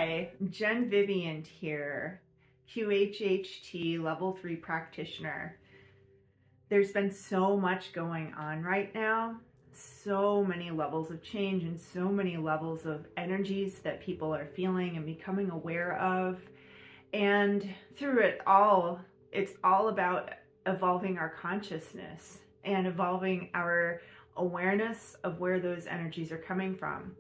Hi, Jen Vivian here, QHHT Level 3 practitioner. There's been so much going on right now, so many levels of change and so many levels of energies that people are feeling and becoming aware of. And through it all, it's all about evolving our consciousness and evolving our awareness of where those energies are coming from.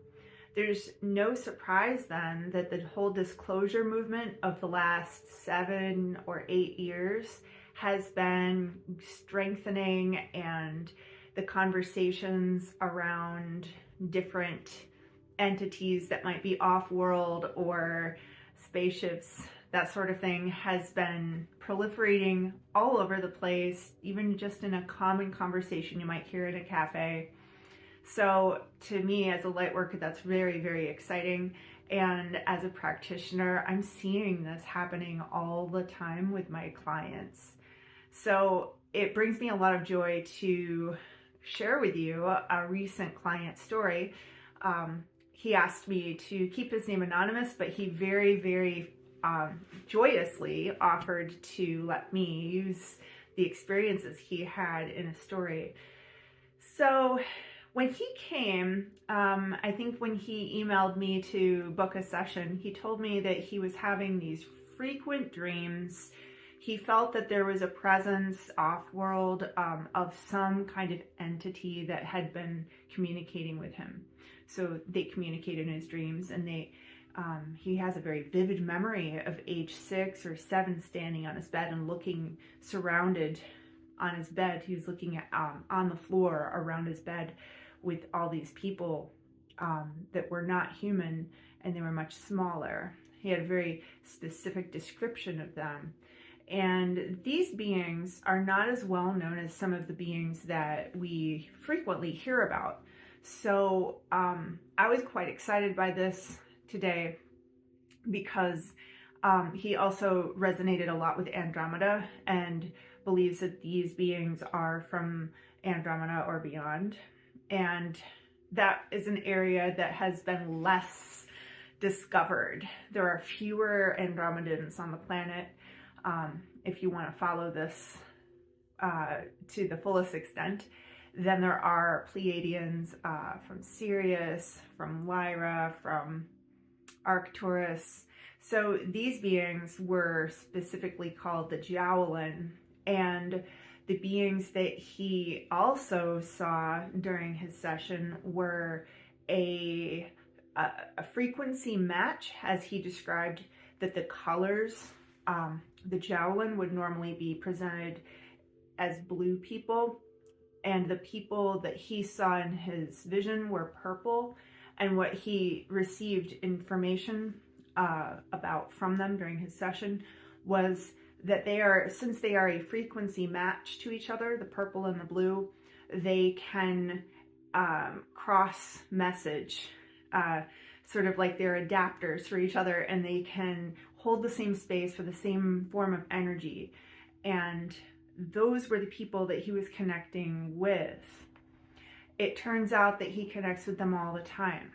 There's no surprise then that the whole disclosure movement of the last 7 or 8 years has been strengthening, and the conversations around different entities that might be off-world or spaceships, that sort of thing, has been proliferating all over the place, even just in a common conversation you might hear in a cafe. So to me, as a light worker, that's very, very exciting. And as a practitioner, I'm seeing this happening all the time with my clients. So it brings me a lot of joy to share with you a recent client story. He asked me to keep his name anonymous, but he very, very joyously offered to let me use the experiences he had in a story. So when he came, I think when he emailed me to book a session, he told me that he was having these frequent dreams. He felt that there was a presence off-world of some kind of entity that had been communicating with him. So they communicated in his dreams, and he has a very vivid memory of age 6 or 7 standing on his bed and looking surrounded on his bed. He was looking at on the floor around his bed with all these people that were not human, and they were much smaller. He had a very specific description of them. And these beings are not as well known as some of the beings that we frequently hear about. So I was quite excited by this today because he also resonated a lot with Andromeda and believes that these beings are from Andromeda or beyond. And that is an area that has been less discovered. There are fewer Andromedans on the planet. If you want to follow this to the fullest extent, then there are Pleiadians from Sirius, from Lyra, from Arcturus. So these beings were specifically called the Jowlen, and the beings that he also saw during his session were a frequency match, as he described that the colors, the Jowlen would normally be presented as blue people, and the people that he saw in his vision were purple. And what he received information about from them during his session was that since they are a frequency match to each other, the purple and the blue, they can cross message, sort of like they're adapters for each other, and they can hold the same space for the same form of energy. And those were the people that he was connecting with. It turns out that he connects with them all the time.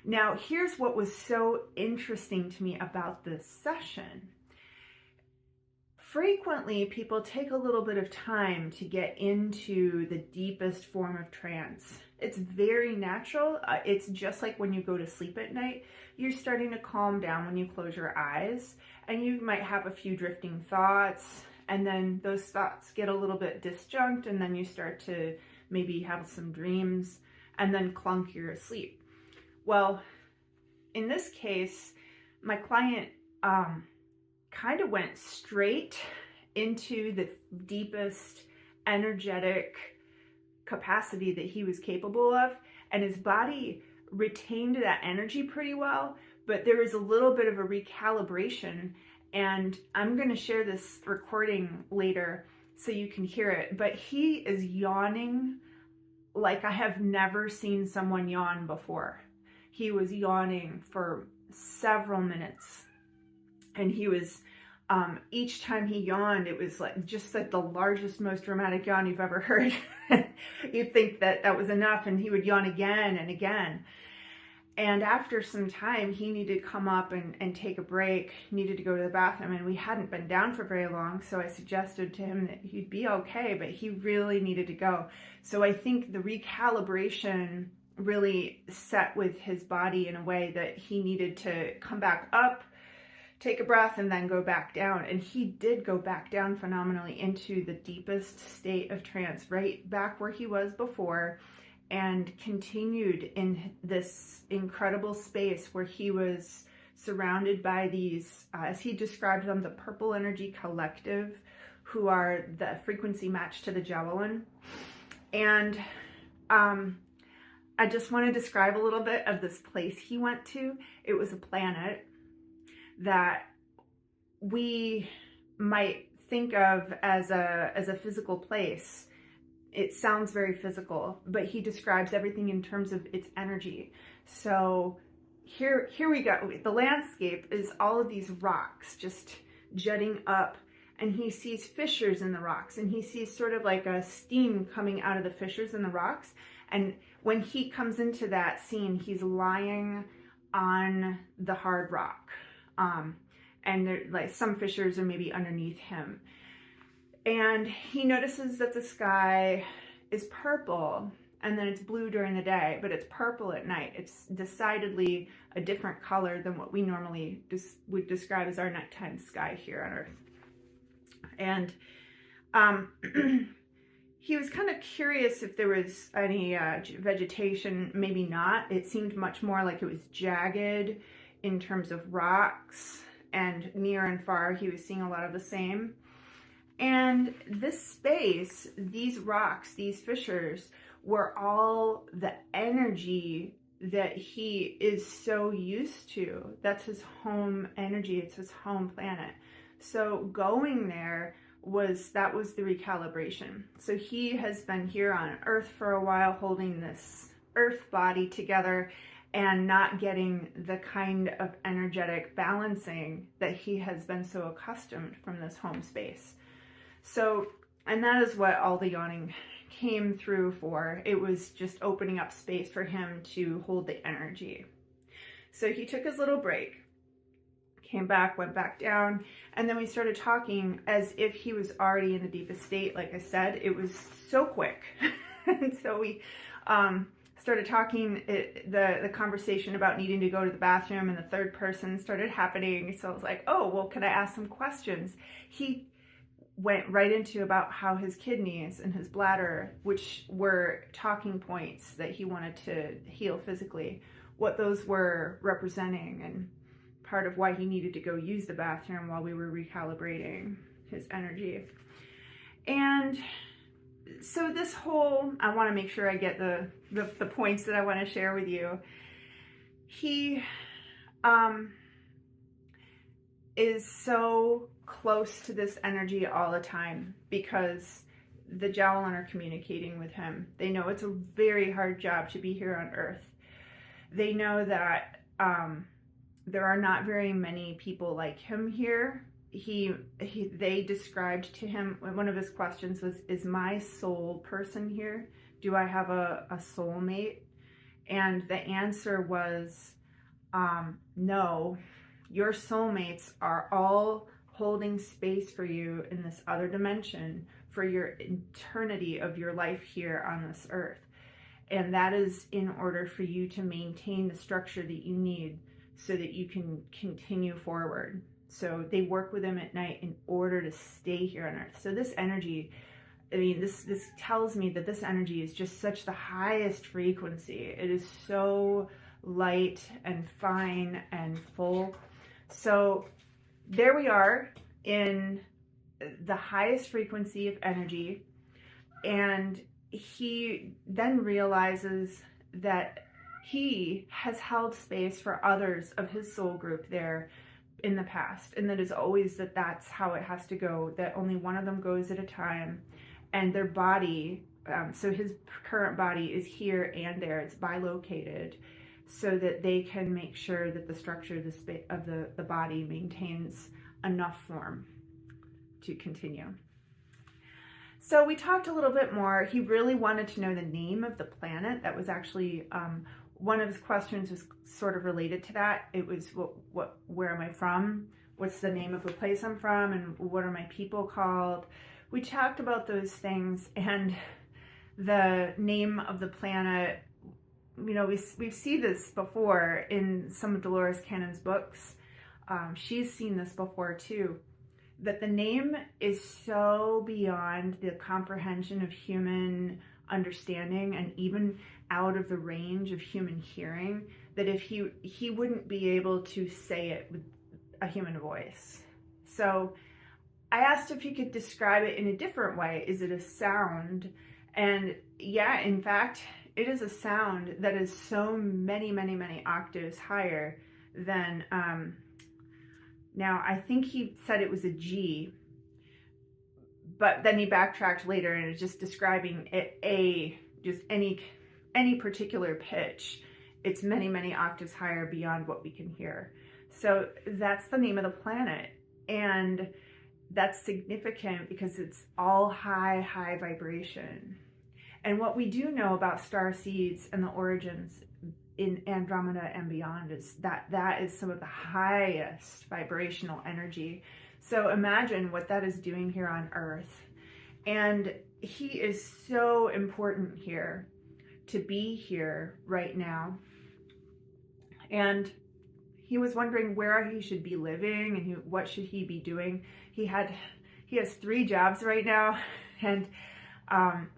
Now, here's what was so interesting to me about this session. Frequently, people take a little bit of time to get into the deepest form of trance. It's very natural. It's just like when you go to sleep at night, you're starting to calm down when you close your eyes, and you might have a few drifting thoughts, and then those thoughts get a little bit disjunct, and then you start to maybe have some dreams, and then clunk, you're asleep. Well, in this case, my client kind of went straight into the deepest energetic capacity that he was capable of, and his body retained that energy pretty well, but there was a little bit of a recalibration, and I'm going to share this recording later so you can hear it, but he is yawning like I have never seen someone yawn before. He was yawning for several minutes, and he was each time he yawned, it was like just like the largest, most dramatic yawn you've ever heard. You'd think that that was enough, and he would yawn again and again. And after some time, he needed to come up and take a break, needed to go to the bathroom, and we hadn't been down for very long, so I suggested to him that he'd be okay, but he really needed to go. So I think the recalibration really set with his body in a way that he needed to come back up, take a breath, and then go back down. And he did go back down phenomenally into the deepest state of trance, right back where he was before, and continued in this incredible space where he was surrounded by these, as he described them, the purple energy collective, who are the frequency match to the Jowlen. And I just want to describe a little bit of this place he went to. It was a planet that we might think of as a physical place. It sounds very physical, but he describes everything in terms of its energy. So here we go. The landscape is all of these rocks just jutting up, and he sees fissures in the rocks, and he sees sort of like a steam coming out of the fissures in the rocks. And when he comes into that scene, he's lying on the hard rock. And there, like, some fissures are maybe underneath him. And he notices that the sky is purple, and then it's blue during the day, but it's purple at night. It's decidedly a different color than what we normally would describe as our nighttime sky here on Earth. And he was kind of curious if there was any vegetation. Maybe not. It seemed much more like it was jagged in terms of rocks, and near and far he was seeing a lot of the same. And this space, these rocks, these fissures, were all the energy that he is so used to. That's his home energy. It's his home planet. So going there that was the recalibration. So he has been here on Earth for a while, holding this Earth body together and not getting the kind of energetic balancing that he has been so accustomed from this home space. So, and that is what all the yawning came through for. It was just opening up space for him to hold the energy. So he took his little break, came back, went back down, and then we started talking as if he was already in the deepest state. Like I said, it was so quick. And so we started talking, the conversation about needing to go to the bathroom, and the third person started happening. So I was like, oh, well, can I ask some questions? He went right into about how his kidneys and his bladder, which were talking points that he wanted to heal physically, what those were representing, and part of why he needed to go use the bathroom while we were recalibrating his energy. And so this whole, I want to make sure I get the points that I want to share with you. He is so close to this energy all the time because the Jowlen are communicating with him. They know it's a very hard job to be here on Earth. They know that there are not very many people like him here. They described to him, one of his questions was, is my soul person here? Do I have a soulmate? And the answer was, no, your soulmates are all holding space for you in this other dimension for your eternity of your life here on this earth. And that is in order for you to maintain the structure that you need so that you can continue forward. So they work with them at night in order to stay here on earth. So this energy, I mean, this tells me that this energy is just such the highest frequency. It is so light and fine and full. So there we are in the highest frequency of energy. And he then realizes that he has held space for others of his soul group there in the past, and that is always that's how it has to go, that only one of them goes at a time, and their body, so his current body is here and there, it's bilocated, so that they can make sure that the structure of the body maintains enough form to continue. So we talked a little bit more. He really wanted to know the name of the planet that was actually one of his questions was sort of related to that. It was, where am I from? What's the name of the place I'm from? And what are my people called? We talked about those things, and the name of the planet, you know, we've seen this before in some of Dolores Cannon's books. She's seen this before too, that the name is so beyond the comprehension of human understanding and even out of the range of human hearing, that if he wouldn't be able to say it with a human voice. So I asked if he could describe it in a different way. Is it a sound? And yeah, in fact, it is a sound that is so many, many, many octaves higher than, now I think he said it was a G, but then he backtracked later and is just describing it, just any particular pitch. It's many, many octaves higher beyond what we can hear. So that's the name of the planet. And that's significant because it's all high, high vibration. And what we do know about star seeds and the origins in Andromeda and beyond is that is some of the highest vibrational energy. So imagine what that is doing here on Earth. And he is so important here to be here right now. And he was wondering where he should be living and what should he be doing. He has 3 jobs right now, and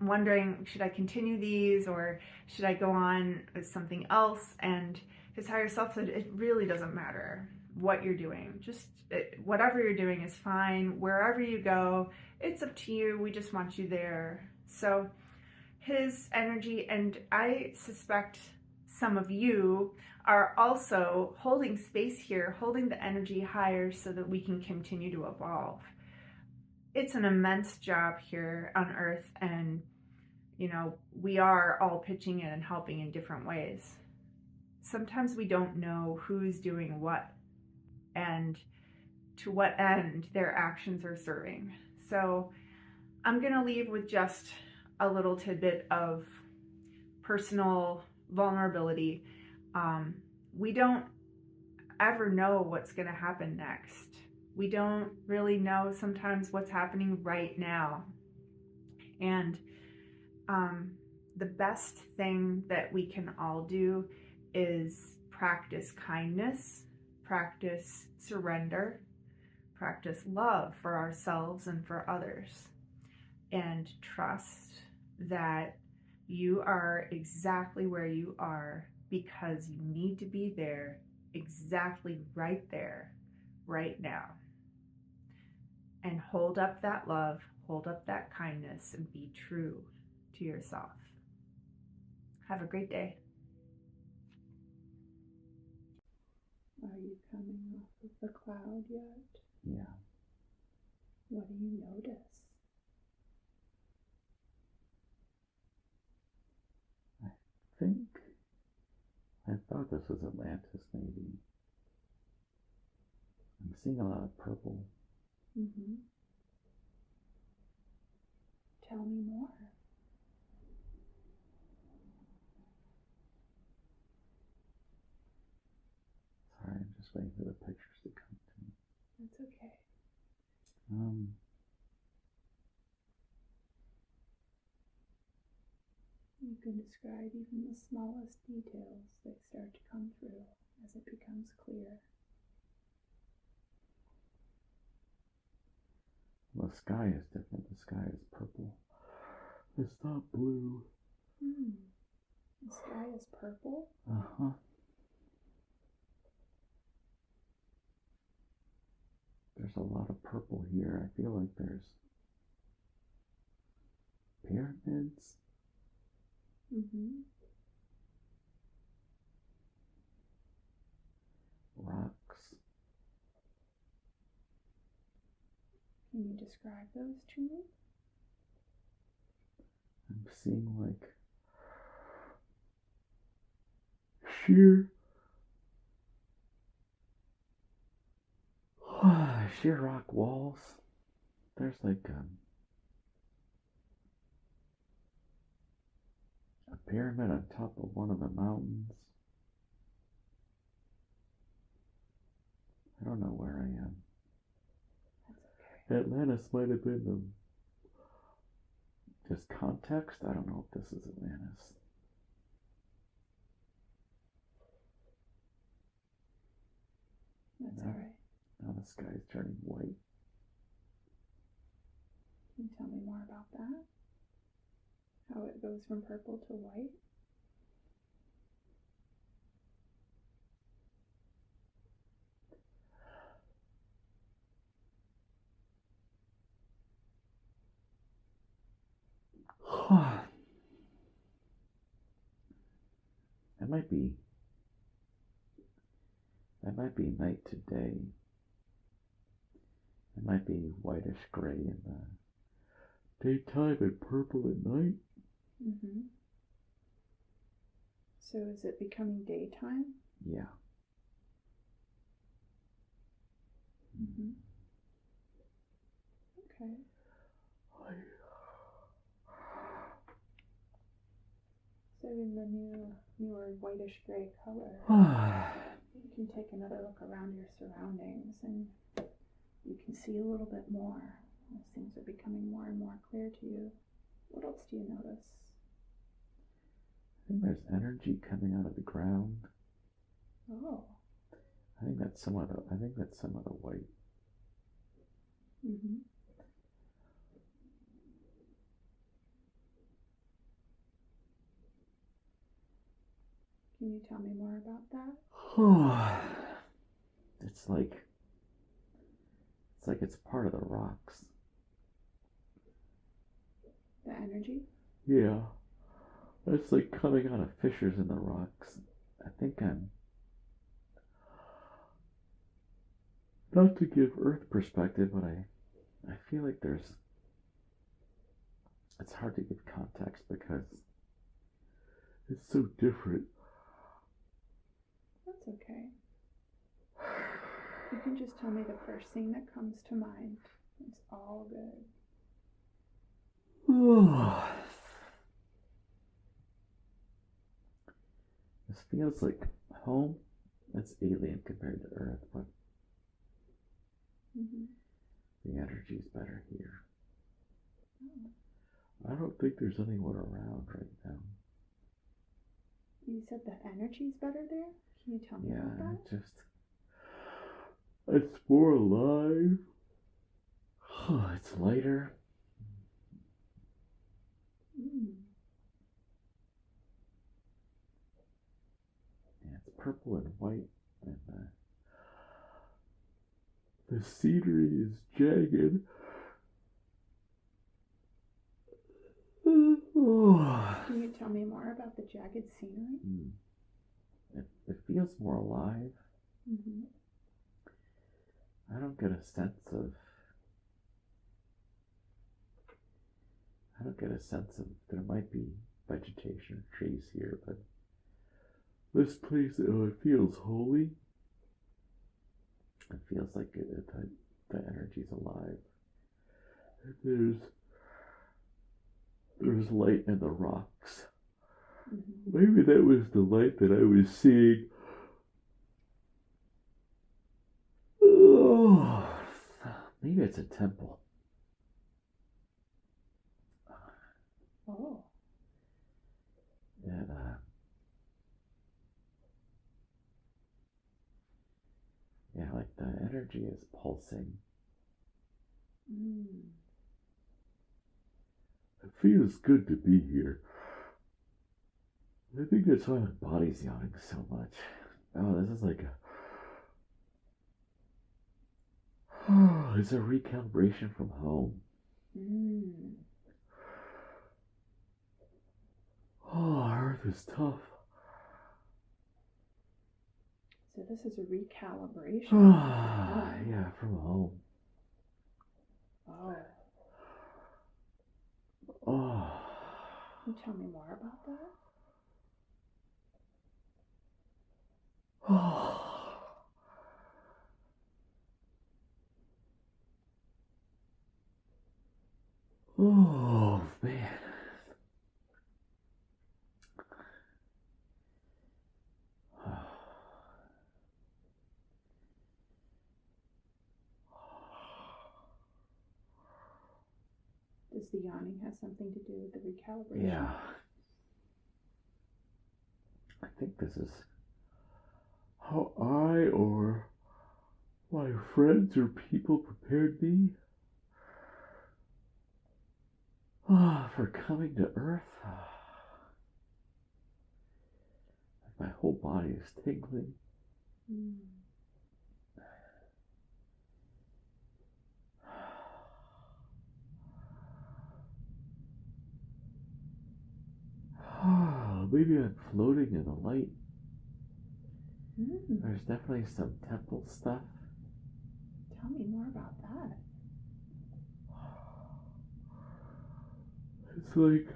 wondering, should I continue these or should I go on with something else? And his higher self said, it really doesn't matter what you're doing. Just whatever you're doing is fine. Wherever you go, it's up to you. We just want you there. So his energy, and I suspect some of you are also holding space here, holding the energy higher so that we can continue to evolve. It's an immense job here on Earth, and you know, we are all pitching in and helping in different ways. Sometimes we don't know who's doing what and to what end their actions are serving. So I'm going to leave with just a little tidbit of personal vulnerability. We don't ever know what's going to happen next. We don't really know sometimes what's happening right now. And the best thing that we can all do is practice kindness, practice surrender, practice love for ourselves and for others, and trust that you are exactly where you are because you need to be there, exactly right there, right now. And hold up that love, hold up that kindness, and be true to yourself. Have a great day. Are you coming off of the cloud yet? Yeah. What do you notice? I thought this was Atlantis, maybe. I'm seeing a lot of purple. Mm-hmm. Tell me more. Sorry, I'm just waiting for the pictures to come to me. That's okay. You can describe even the smallest details that start to come through as it becomes clear. The sky is different. The sky is purple. It's not blue. The sky is purple? Uh-huh. There's a lot of purple here. I feel like there's pyramids. Mm-hmm. Rocks. Can you describe those to me? I'm seeing like sheer rock walls. There's like a pyramid on top of one of the mountains. I don't know where I am. That's okay. Atlantis might have been just context. I don't know if this is Atlantis. That's No. all right. Now the sky is turning white. Can you tell me more about that? How it goes from purple to white? It might be. That might be night to day. It might be whitish gray in the daytime and purple at night. Mm-hmm. So is it becoming daytime? Yeah. Mm-hmm. Okay. So in the newer whitish gray color, you can take another look around your surroundings and you can see a little bit more as things are becoming more and more clear to you. What else do you notice? I think there's energy coming out of the ground. Oh. I think that's some of the white. Mm-hmm. Can you tell me more about that? It's like it's part of the rocks. The energy? Yeah. It's like coming out of fissures in the rocks. I think I'm not to give Earth perspective, but I feel like it's hard to give context because it's so different. That's okay. You can just tell me the first thing that comes to mind. It's all good. This feels like home. It's alien compared to Earth, but Mm-hmm. the energy's better here. Oh. I don't think there's anyone around right now. You said the energy's better there? Can you tell me about that? It's more alive. It's lighter. Mm. Yeah, it's purple and white, and the scenery is jagged. Can you tell me more about the jagged scenery? It feels more alive. Mm-hmm. I don't get a sense of there might be vegetation or trees here, but this place, it feels holy. It feels like the energy's alive. There's light in the rocks. Mm-hmm. Maybe that was the light that I was seeing. Oh, maybe it's a temple. Oh. And yeah, like the energy is pulsing. Mm. It feels good to be here. I think that's why my body's yawning so much. Oh, this is like it's a recalibration from home. Mm. Oh, Earth is tough. So this is a recalibration. Yeah, from home. Oh. Oh. Can you tell me more about that? Oh, man. guesses the yawning has something to do with the recalibration. Yeah. I think this is how I or my friends or people prepared me for coming to Earth. My whole body is tingling. Mm. Maybe I'm floating in the light. Mm. There's definitely some temple stuff. Tell me more about that. It's like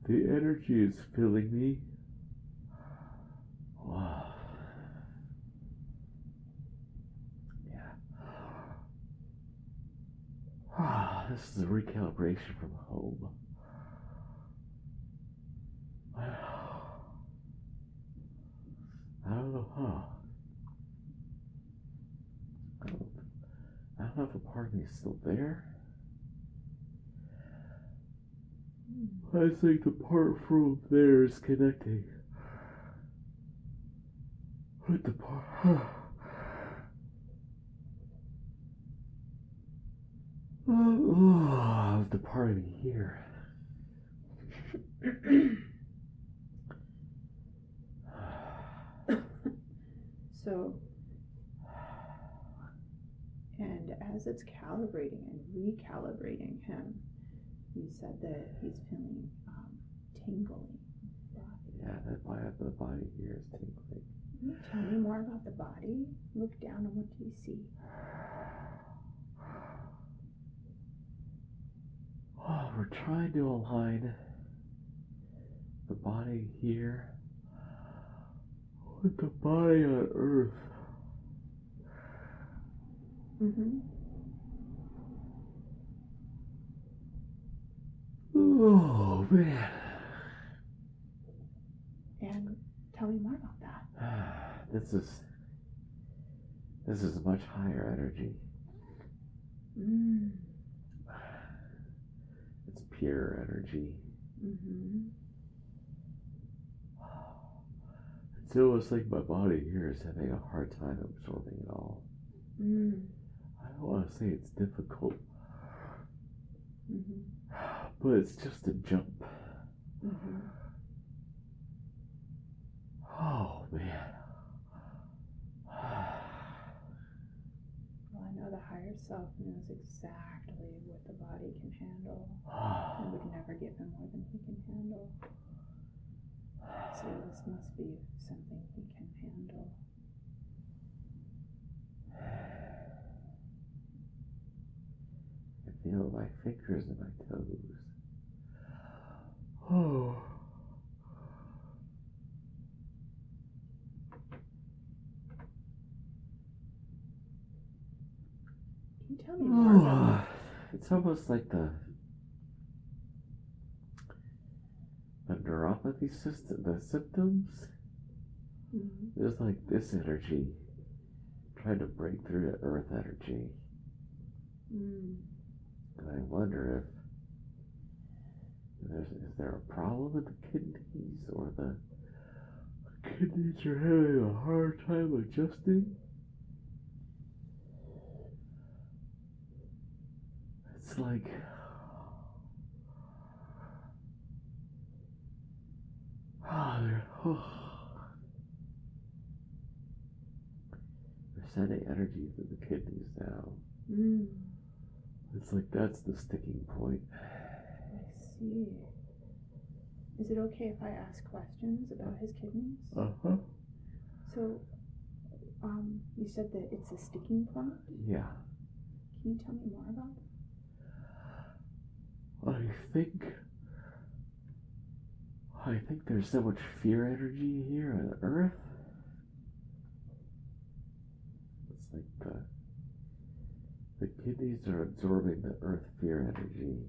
the energy is filling me. This is a recalibration from home. I don't know how. I don't know if a part of me is still there. I think the part from there is connecting with the part. The part of me here. So, and as it's calibrating and recalibrating him, you said that he's feeling tingling. Yeah, that part of the body here is tingling. Can you tell me more about the body? Look down and what do you see? We're trying to align the body here with the body on Earth. Mm-hmm. Oh, man. And tell me more about that. This is much higher energy. Mm. It's pure energy. Mm-hmm. It's almost like my body here is having a hard time absorbing it all. Mm. I don't want to say it's difficult, Mm-hmm. but it's just a jump. Mm-hmm. Oh, man. Well, I know the higher self knows exactly what the body can handle and would never give him more than he can handle. So this must be something he can handle. I feel my fingers and my toes. Oh. Can you tell me more about It's almost like the neuropathy system, the symptoms. Mm-hmm. There's like this energy trying to break through to Earth energy. Mm. And I wonder if is there a problem with the kidneys, or the kidneys are having a hard time adjusting? It's like they're sending energy to the kidneys now. Mm. It's like that's the sticking point. I see. Is it okay if I ask questions about his kidneys? Uh-huh. So, you said that it's a sticking point? Yeah. Can you tell me more about that? I think there's so much fear energy here on Earth. It's like the kidneys are absorbing the Earth fear energy.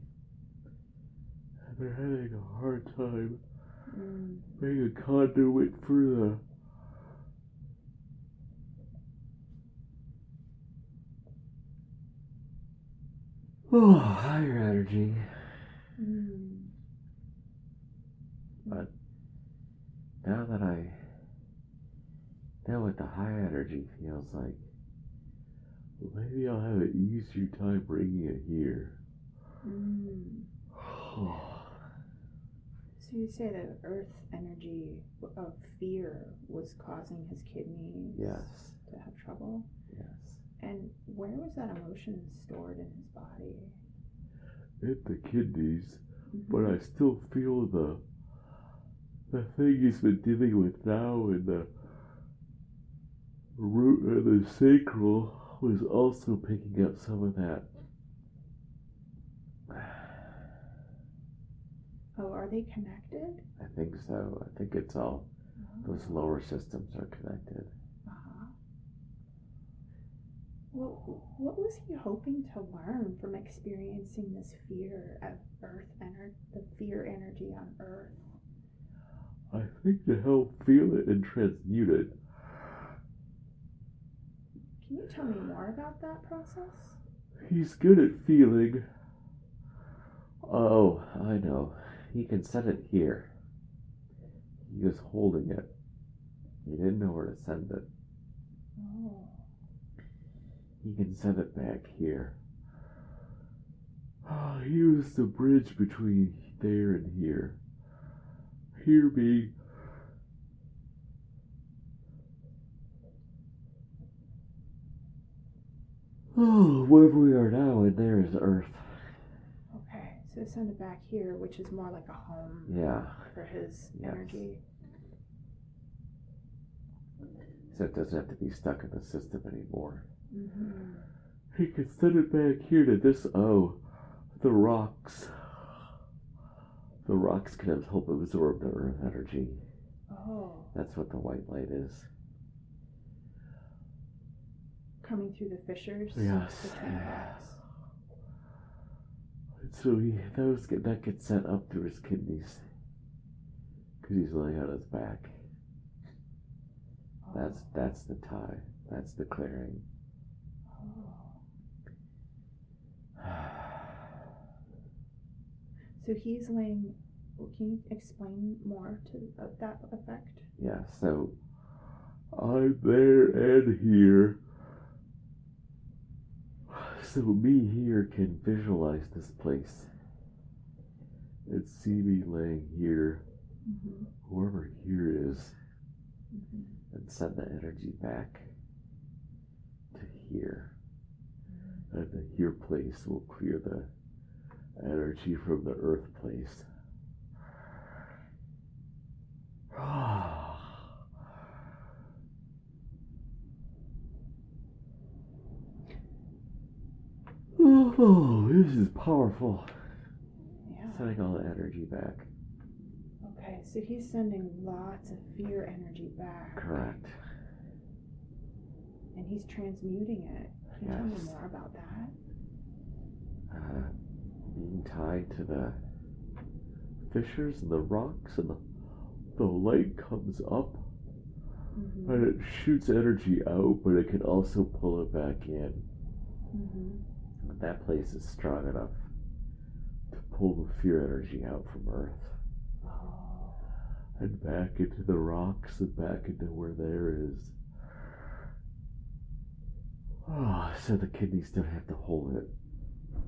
they're having a hard time Mm. being a conduit for the higher energy. Mm. But now that I know what the high energy feels like, maybe I'll have an easier time bringing it here. Mm. So you say that earth energy of fear was causing his kidneys Yes. to have trouble? Yes. And where was that emotion stored in his body? In the kidneys, Mhm. but I still feel the thing he's been dealing with now in the root of the sacral was also picking up some of that. Oh, are they connected? I think so. I think it's all, those lower systems are connected. Uh-huh. Well, what was he hoping to learn from experiencing this fear of earth energy, the fear energy on earth? I think to help feel it and transmute it. Can you tell me more about that process? He's good at feeling. Oh, I know. He can set it here. He was holding it. He didn't know where to send it. Oh. He can send it back here. He was the bridge between there and here. Here being wherever we are now, and there is Earth. Okay, so send it back here, which is more like a home. Yeah. For his Yes. energy. So it doesn't have to be stuck in the system anymore. Mm-hmm. He can send it back here to this. The rocks. The rocks can help absorb the Earth energy. Oh. That's what the white light is. Coming through the fissures Yes. between the rocks. And so that gets sent up through his kidneys. Because he's laying on his back. Oh. That's the tie. That's the clearing. So he's laying. Can you explain more to that effect? Yeah, so I'm there and here. So me here can visualize this place and see me laying here, Mm-hmm. whoever here is, Mm-hmm. and send the energy back to here. Mm-hmm. And the here place will clear the energy from the earth place. Oh, this is powerful. Yeah. Sending all the energy back. Okay, so he's sending lots of fear energy back. Correct. And he's transmuting it. Can you tell me Yes. more about that? Being tied to the fissures and the rocks, and the light comes up, Mm-hmm. and it shoots energy out, but it can also pull it back in. Mm-hmm. And that place is strong enough to pull the fear energy out from Earth. Oh. And back into the rocks and back into where there is. So the kidneys don't have to hold it.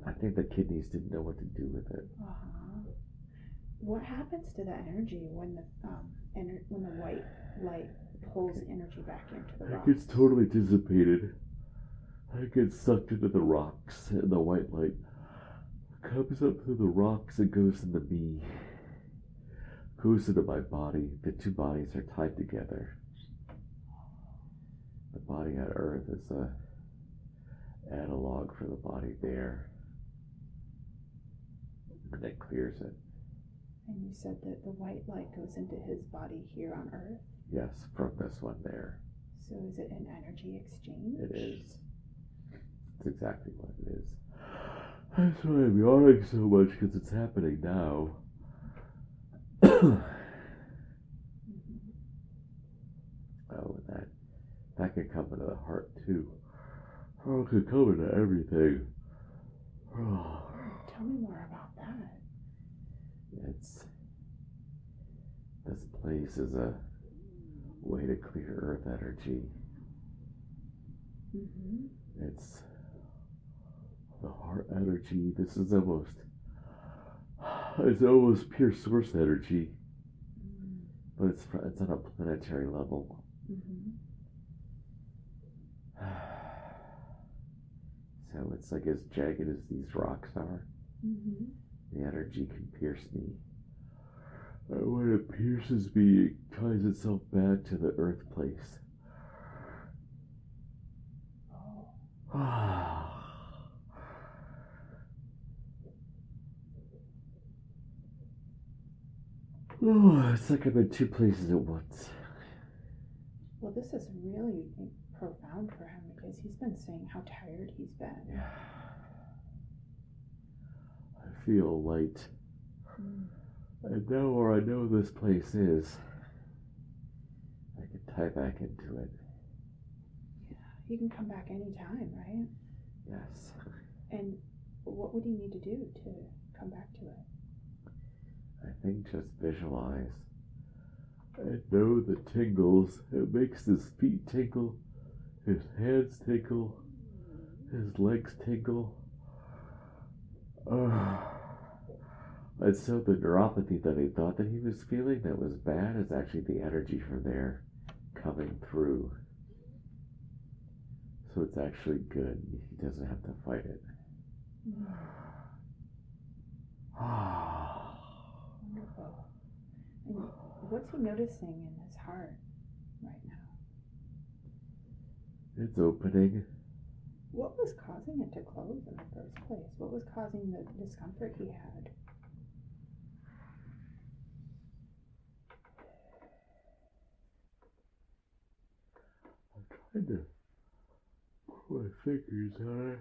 I think the kidneys didn't know what to do with it. Uh-huh. What happens to the energy when the white light pulls energy back into the It rocks? gets totally dissipated. It gets sucked into the rocks, and the white light comes up through the rocks and goes into me. Goes into my body. The two bodies are tied together. The body on Earth is a analog for the body there. And it clears it. And you said that the white light goes into his body here on Earth? Yes, from this one there. So is it an energy exchange? It is. It's exactly what it is. That's why I'm yawning so much, because it's happening now. Oh, and that could come into the heart too. Oh, it could come into everything. Oh. Tell me more about that. This place is a way to clear earth energy. It's the heart energy. This is it's almost pure source energy, but it's on a planetary level. So it's like as jagged as these rocks are. The energy can pierce me. When it pierces me, it ties itself back to the earth place. Oh, it's like I'm in two places at once. Well, this is really profound for him because he's been saying how tired he's been. Yeah. I feel light. And now where I know this place is, I can tie back into it. Yeah, he can come back anytime, right? Yes. And what would he need to do to come back to it? I think just visualize. I know the tingles. It makes his feet tingle, his hands tingle, his legs tingle. And so the neuropathy that he thought that he was feeling that was bad is actually the energy from there coming through. So it's actually good. He doesn't have to fight it. Wonderful. And what's he noticing in his heart right now? It's opening. What was causing it to close in the first place? What was causing the discomfort he had? I'm trying to put my fingers on it.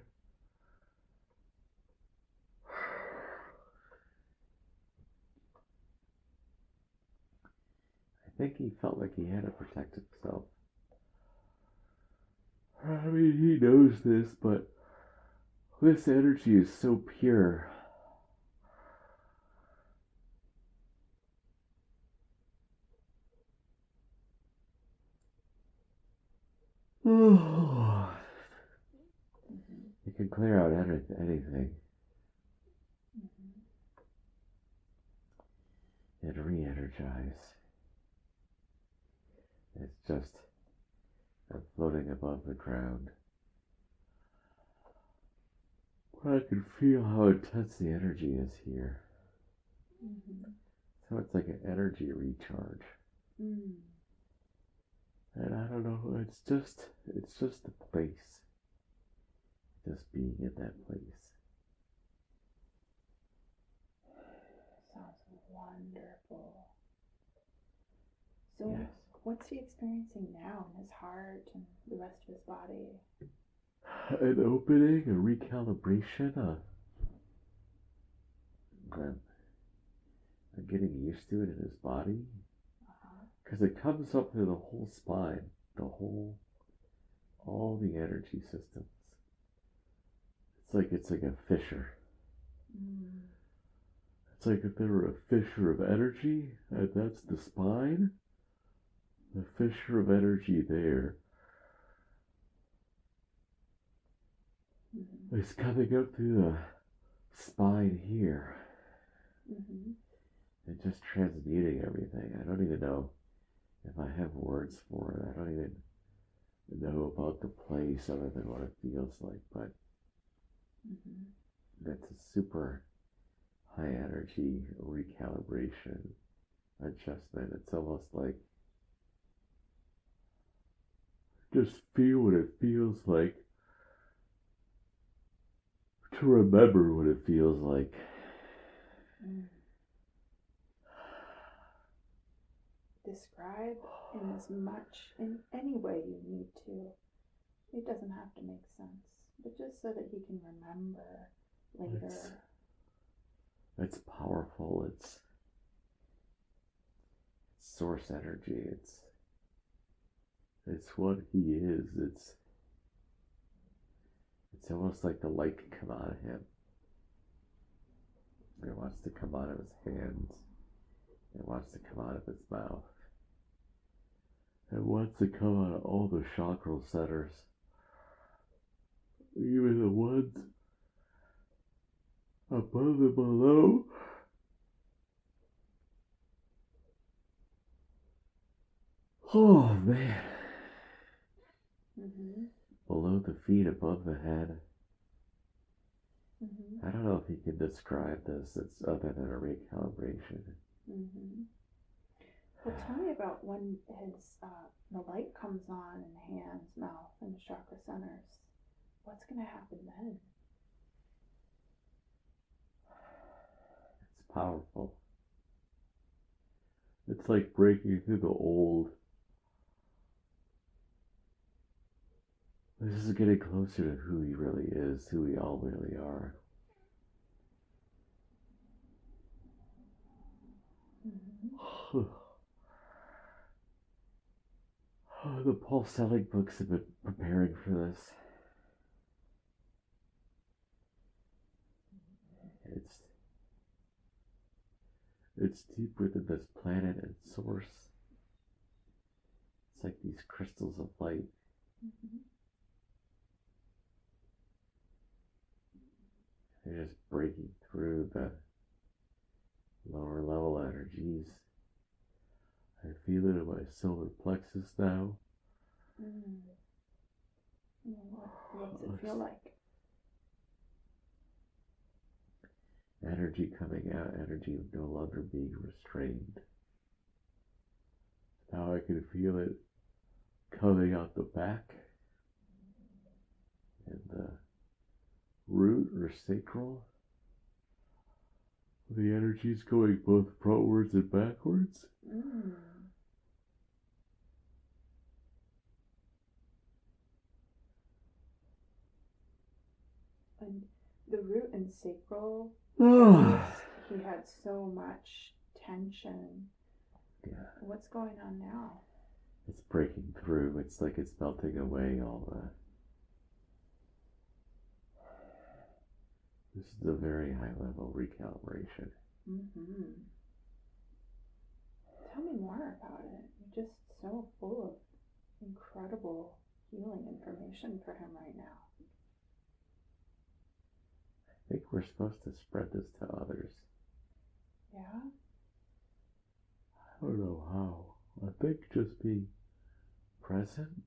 I think he felt like he had to protect himself. I mean, he knows this, but this energy is so pure. It can clear out anything. And re-energize. It's just I'm floating above the ground. But I can feel how intense the energy is here. So it's like an energy recharge. And I don't know, it's just the place. Just being in that place. Sounds wonderful. So Yes. what's he experiencing now in his heart and the rest of his body? An opening, a recalibration, I'm getting used to it in his body. Because it comes up through the whole spine, all the energy systems. It's like a fissure. It's like if there were a fissure of energy, and that's the spine, the fissure of energy there is coming up through the spine here. And just transmuting everything. I don't even know if I have words for it. I don't even know about the place other than what it feels like, but that's a super high energy recalibration adjustment. It's almost like just feel what it feels like to remember what it feels like. Describe in any way you need to. It doesn't have to make sense, but just so that he can remember later. It's powerful. source energy. It's what he is. It's almost like the light can come out of him. It wants to come out of his hands. It wants to come out of his mouth. It wants to come out of all the chakra centers. Even the ones above and below. Oh man. Mm-hmm. Below the feet, above the head. Mm-hmm. I don't know if you can describe this. It's other than a recalibration. Mm-hmm. Well, tell me about when the light comes on in hands, mouth, and the chakra centers. What's going to happen then? It's powerful. It's like breaking through the old. This is getting closer to who he really is, who we all really are. Mm-hmm. The Paul Selig books have been preparing for this. It's deeper than this planet and source. It's like these crystals of light. Mm-hmm. They're just breaking through the lower level energies. I feel it in my solar plexus now. Mm. What's it feel like? Energy coming out, energy no longer being restrained. Now I can feel it coming out the back and the root or sacral. The energy's going both frontwards and backwards. Mm. And the root and sacral, he had so much tension. Yeah. What's going on now? It's breaking through. It's like it's melting away all the... This is a very high level recalibration. Mm-hmm. Tell me more about it. You're just so full of incredible healing information for him right now. I think we're supposed to spread this to others. Yeah? I don't know how. I think just being present.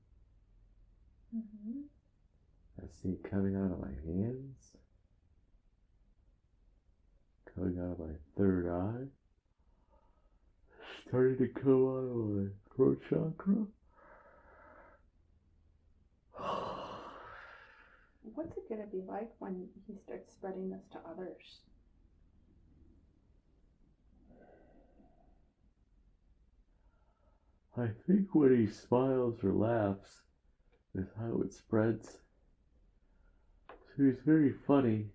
Mm-hmm. I see it coming out of my hands. Coming out of my third eye. Starting to come out of my throat chakra. What's it going to be like when he starts spreading this to others? I think when he smiles or laughs is how it spreads. So he's very funny.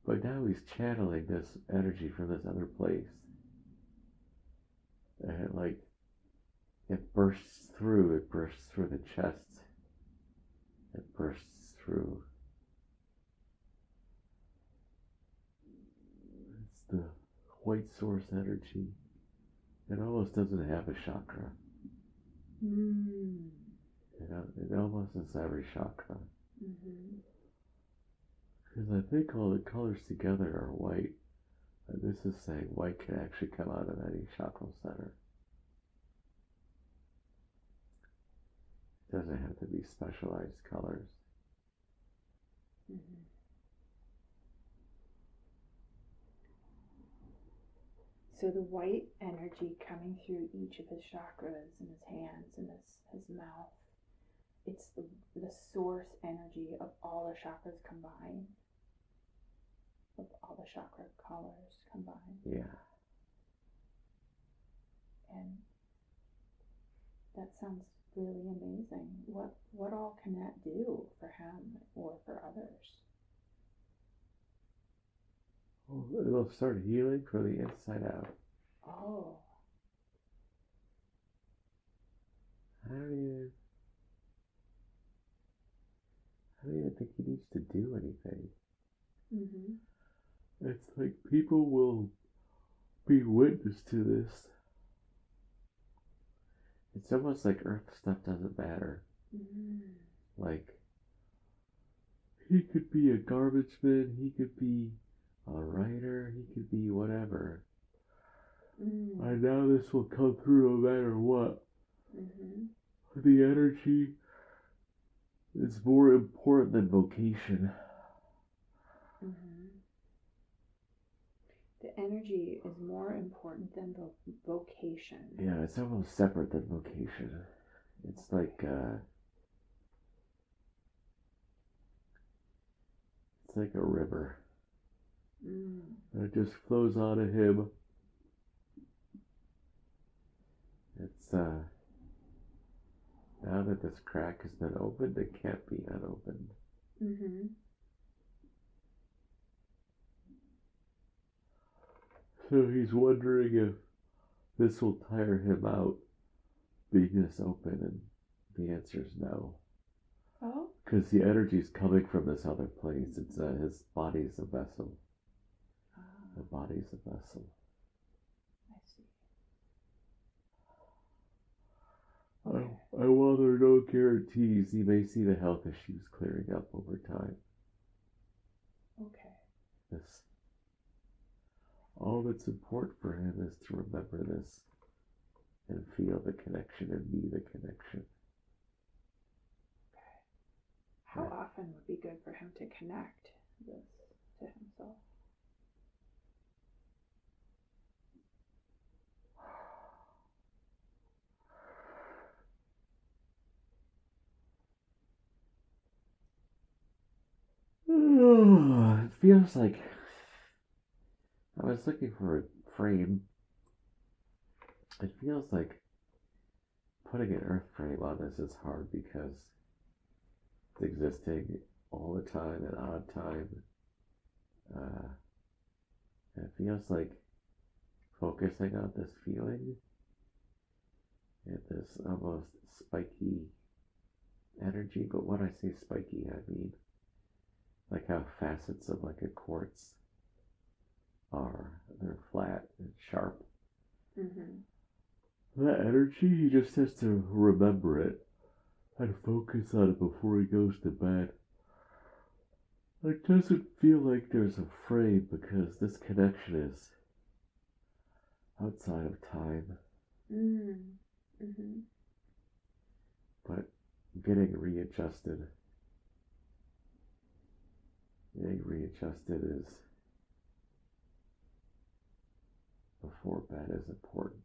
But now he's channeling this energy from this other place. And it bursts through the chest. It bursts through. It's the white source energy. It almost doesn't have a chakra. Mm. It almost is every chakra. Mm-hmm. Because I think all the colors together are white. And this is saying white can actually come out of any chakra center. It doesn't have to be specialized colors. Mm-hmm. So the white energy coming through each of his chakras and his hands and his mouth, it's the source energy of all the chakras combined, of all the chakra colors combined. Yeah. And that sounds really amazing. What all can that do for him or for others? Well, it'll start healing from the inside out. Oh. I don't even think he needs to do anything. Mm-hmm. It's like people will be witness to this. It's almost like Earth stuff doesn't matter. Mm-hmm. Like, he could be a garbage man, he could be a writer, he could be whatever. Mm-hmm. I know this will come through no matter what. Mm-hmm. The energy is more important than vocation. Mm-hmm. The energy is more important than vocation. Yeah, it's almost separate than vocation. It's like, it's like a river. Mm. And it just flows out of him. It's, now that this crack has been opened, it can't be unopened. Mm-hmm. So he's wondering if this will tire him out, being this open, and the answer is no. Oh? Because the energy's coming from this other place. It's his body's a vessel. The body's a vessel. I see. Okay. And while there are no guarantees, he may see the health issues clearing up over time. Okay. All that's important for him is to remember this and feel the connection and be the connection. Okay. How often would be good for him to connect this to himself? It feels like I was looking for a frame. It feels like putting an earth frame on this is hard because it's existing all the time and odd time. And it feels like focusing on this feeling and this almost spiky energy. But when I say spiky, I mean like how facets of like a quartz are. They're flat and sharp. Mm-hmm. That energy, he just has to remember it and focus on it before he goes to bed. It doesn't feel like there's a frame because this connection is outside of time. Mm-hmm. But getting readjusted is before bed is important.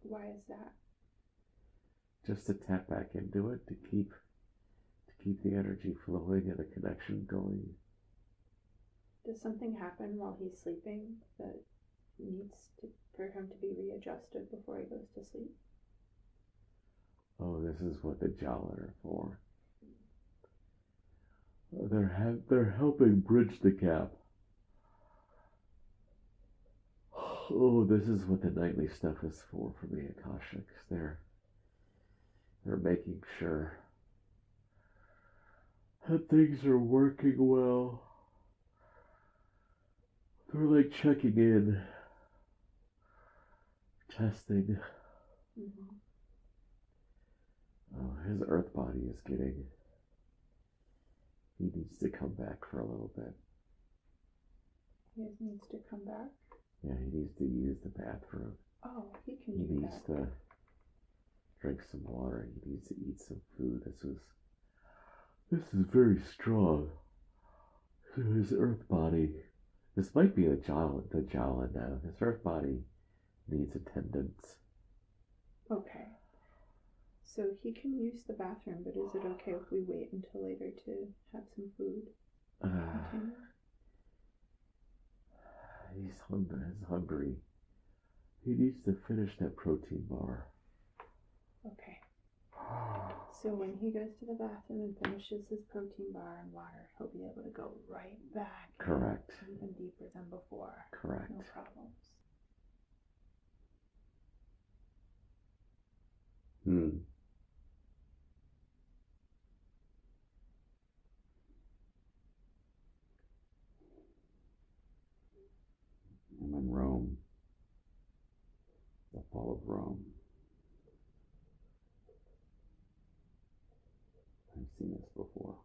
Why is that? Just to tap back into it, to keep the energy flowing and the connection going. Does something happen while he's sleeping that needs for him to be readjusted before he goes to sleep? Oh, this is what the Jowlen are for. They're helping bridge the gap. Oh, this is what the nightly stuff is for the Akashics. They're making sure that things are working well. They're like checking in, testing. Mm-hmm. Oh, his earth body is getting. He needs to come back for a little bit. He needs to come back? Yeah, he needs to use the bathroom. Oh, he can He do needs that. to drink some water. He needs to eat some food. This is very strong. So his earth body. This might be the Jowlen now. His earth body needs attendance. Okay. So he can use the bathroom, but is it okay if we wait until later to have some food? He's hungry. He needs to finish that protein bar. Okay. So when he goes to the bathroom and finishes his protein bar and water, he'll be able to go right back. Correct. Even deeper than before. Correct. No problems. I'm in Rome. The fall of Rome. I've seen this before.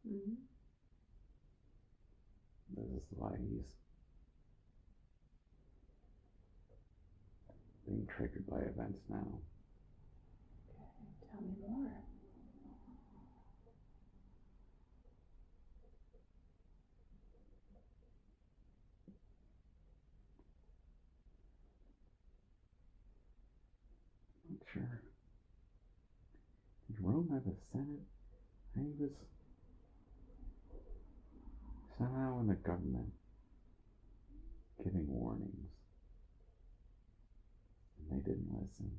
Mm-hmm. This is why he's being triggered by events now. Okay, tell me more. Not sure. Did Rome have a Senate? I think it was somehow in the government giving warnings. And they didn't listen.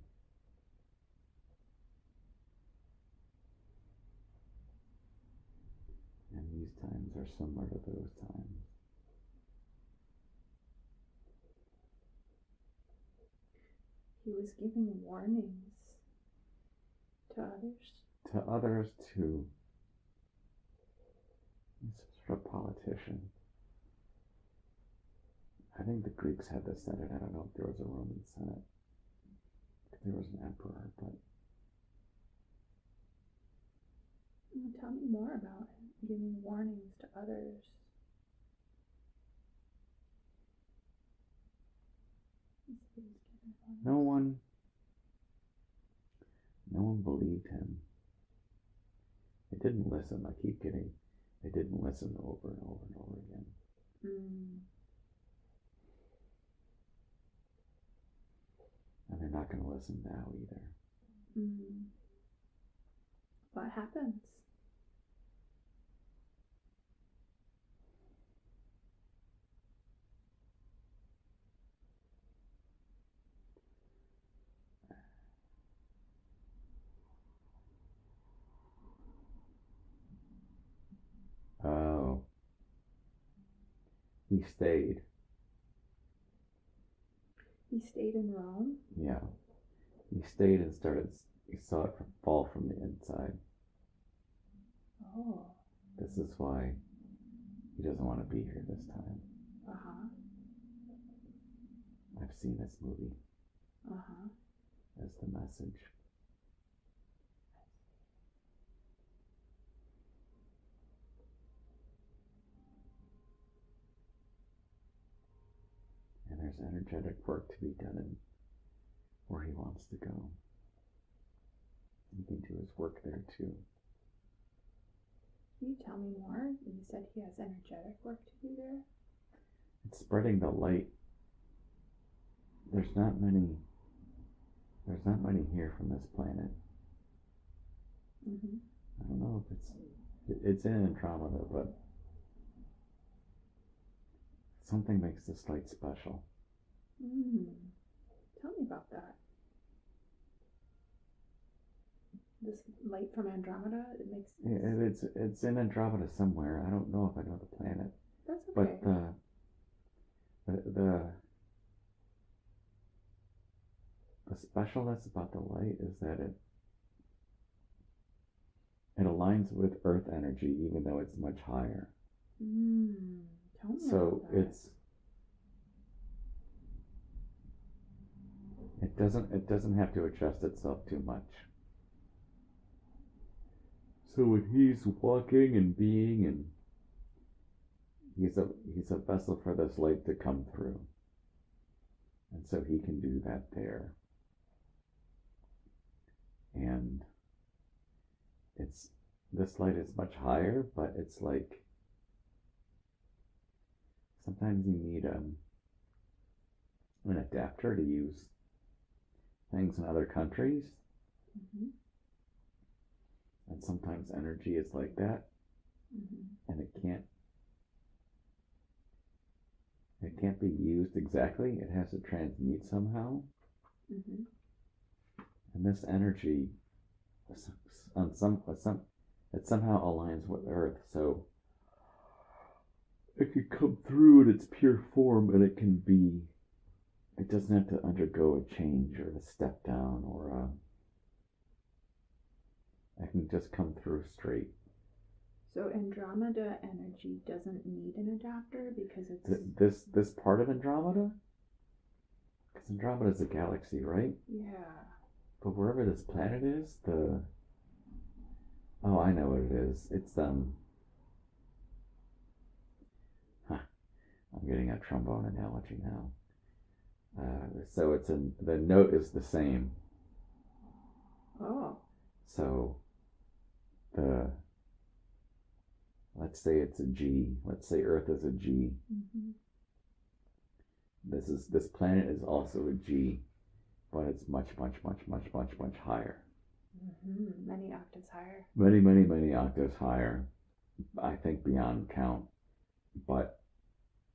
And these times are similar to those times. He was giving warnings to others. To others, to he's sort of politician. I think the Greeks had the Senate. I don't know if there was a Roman Senate. There was an emperor, but Tell me more about him giving warnings to others. no one believed him. They didn't listen. I keep getting, they didn't listen over and over and over again. Mm. And they're not going to listen now either. Mm. What happens? Oh. He stayed. He stayed in Rome? Yeah. He stayed and he saw it fall from the inside. Oh. This is why he doesn't want to be here this time. Uh-huh. I've seen this movie Uh-huh. as the message. And there's energetic work to be done in where he wants to go. He can do his work there too. Can you tell me more? You said he has energetic work to do there? It's spreading the light. There's not many here from this planet. Mm-hmm. I don't know if it's in Andromeda, but something makes this light special. Tell me about that. This light from Andromeda, it makes sense. It's in Andromeda somewhere. I don't know if I know the planet. That's okay. But the specialness about the light is that it aligns with Earth energy, even though it's much higher. Tell me So about that. it doesn't have to adjust itself too much. So when he's walking and being, and he's a vessel for this light to come through. And so he can do that there. And this light is much higher, but it's like sometimes you need an adapter to use things in other countries. Mm-hmm. And sometimes energy is like that. Mm-hmm. And it can't be used exactly. It has to transmute somehow. Mm-hmm. And this energy it somehow aligns with Earth, so it can come through in its pure form, and it can it doesn't have to undergo a change or a step down or I can just come through straight. So Andromeda energy doesn't need an adapter because it's This part of Andromeda? Because Andromeda is a galaxy, right? yeah. But wherever this planet is, oh, I know what it is. It's I'm getting a trombone analogy now. So the note is the same. Oh. So let's say it's a G. Let's say Earth is a G. Mm-hmm. This planet is also a G, but it's much higher. Mm-hmm. Many octaves higher. Many octaves higher. I think beyond count. But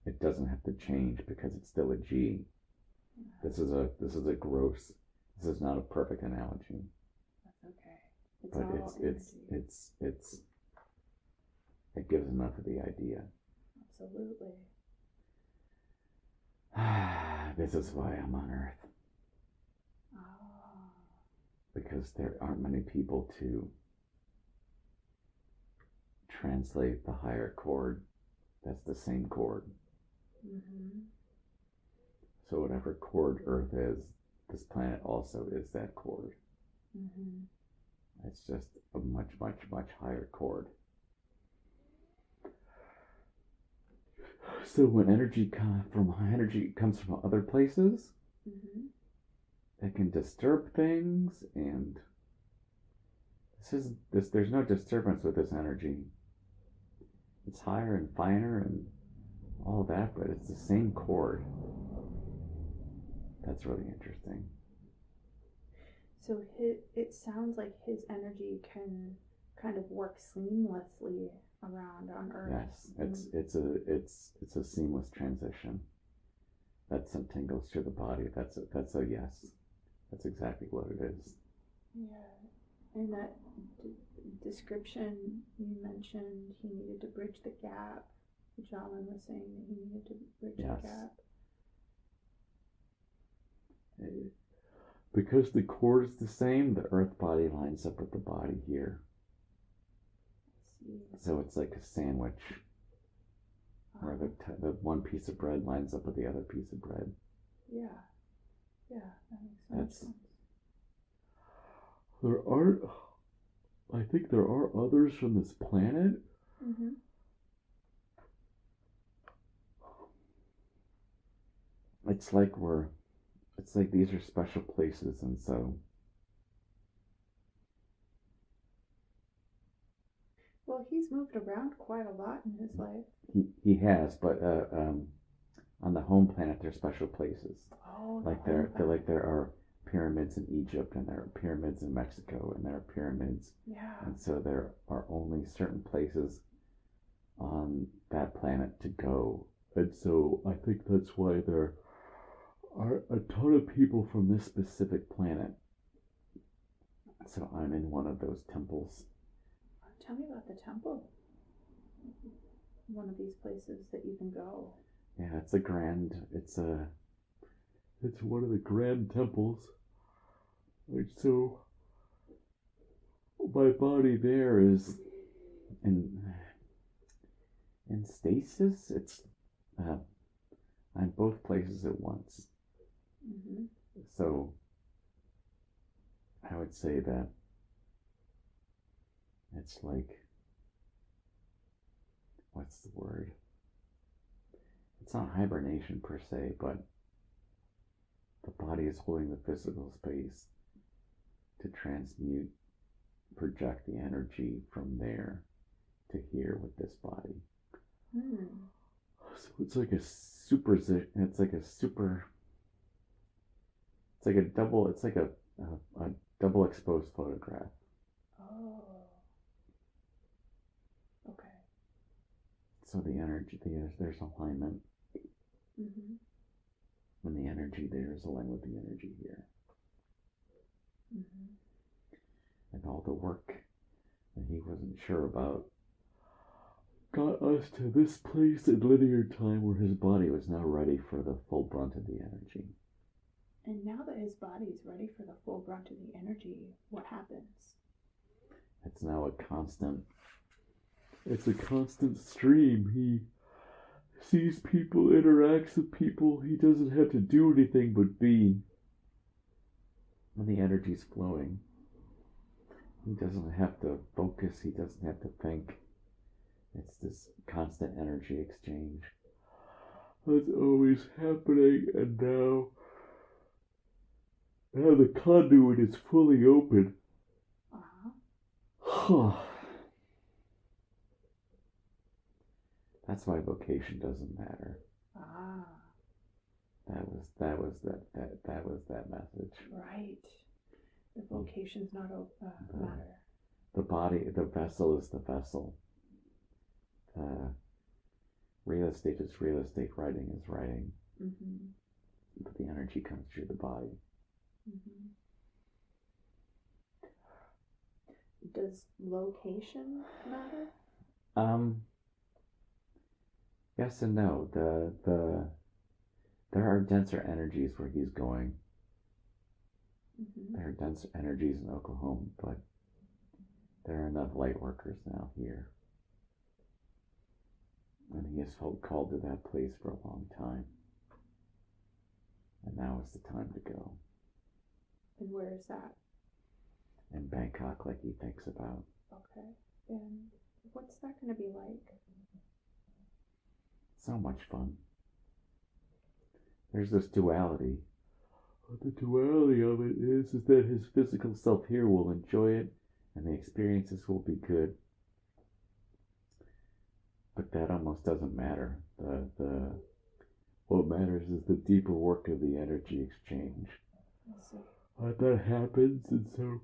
it doesn't have to change because it's still a G. This is a gross. This is not a perfect analogy. That's okay. It's But all energy. it gives enough of the idea. Absolutely. This is why I'm on Earth. Oh. Because there aren't many people to translate the higher chord. That's the same chord. Mm-hmm. So whatever chord Earth is, this planet also is that chord. Mm-hmm. It's just a much higher chord. So when energy comes from other places, Mm-hmm. it can disturb things, and there's no disturbance with this energy. It's higher and finer and all that, but it's the same chord. That's really interesting. So it sounds like his energy can kind of work seamlessly around on Earth. Yes, it's a seamless transition. That some tingles to the body. That's a yes. That's exactly what it is. Yeah, and that description you mentioned, he needed to bridge the gap. Jowlen was saying that he needed to bridge the gap. Because the chord is the same, the earth body lines up with the body here. So it's like a sandwich, where the one piece of bread lines up with the other piece of bread. Yeah, that makes sense. I think there are others from this planet. Mm-hmm. It's like these are special places, and so. Well, he's moved around quite a lot in his life. He has, but on the home planet, they're special places. Oh, like there are pyramids in Egypt, and there are pyramids in Mexico, and there are pyramids. Yeah. And so there are only certain places on that planet to go, and so I think that's why there are a ton of people from this specific planet. So I'm in one of those temples. Tell me about the temple. One of these places that you can go. Yeah, it's one of the grand temples. And so my body there is in stasis. It's I'm both places at once. Mm-hmm. So I would say that it's like, what's the word? It's not hibernation per se, but the body is holding the physical space to project the energy from there to here with this body. Mm. So it's like a double exposed photograph. Oh. Okay. So the energy there's alignment. Mm-hmm. When the energy there is aligned with the energy here. Mm-hmm. And all the work that he wasn't sure about got us to this place in linear time where his body was now ready for the full brunt of the energy. And now that his body's ready for the full brunt of the energy, what happens? It's now a constant stream. He sees people, interacts with people. He doesn't have to do anything but be. When the energy's flowing, he doesn't have to focus. He doesn't have to think. It's this constant energy exchange that's always happening, and now the conduit is fully open. That's why vocation doesn't matter. That was that message. Right. The vocation's not matter. The body, the vessel is the vessel. Real estate is real estate. Writing is writing. Mm-hmm. But the energy comes through the body. Mm-hmm. Does location matter? Yes and no. There are denser energies where he's going. Mm-hmm. There are denser energies in Oklahoma, but there are enough light workers now here. And he has felt called to that place for a long time. And now is the time to go. And where is that? In Bangkok, like he thinks about. Okay. And what's that going to be like? So much fun. There's this duality. The duality of it is that his physical self here will enjoy it, and the experiences will be good. But that almost doesn't matter. What matters is the deeper work of the energy exchange. I see. That happens, and so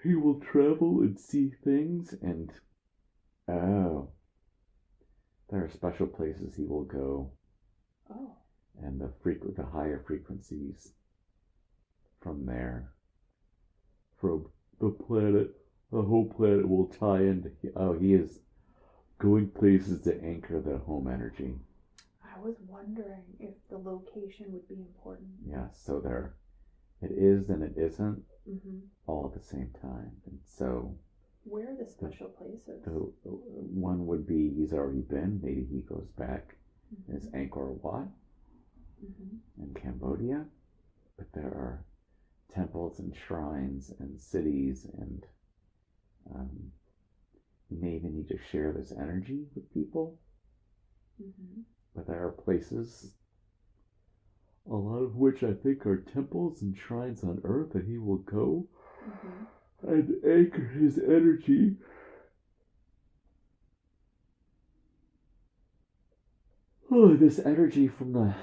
he will travel and see things, and there are special places he will go. Oh. And the higher frequencies from there, from the planet, the whole planet will tie into. He is going places to anchor the home energy. I was wondering if the location would be important. Yeah, so there, it is and it isn't, Mm-hmm. all at the same time. And so, where are the special places? the one would be he's already been. Maybe he goes back. Mm-hmm. Is Angkor Wat Mm-hmm. in Cambodia, but there are temples and shrines and cities, and you may even need to share this energy with people. Mm-hmm. But there are places, a lot of which I think are temples and shrines on earth, that he will go Mm-hmm. and anchor his energy. This energy from the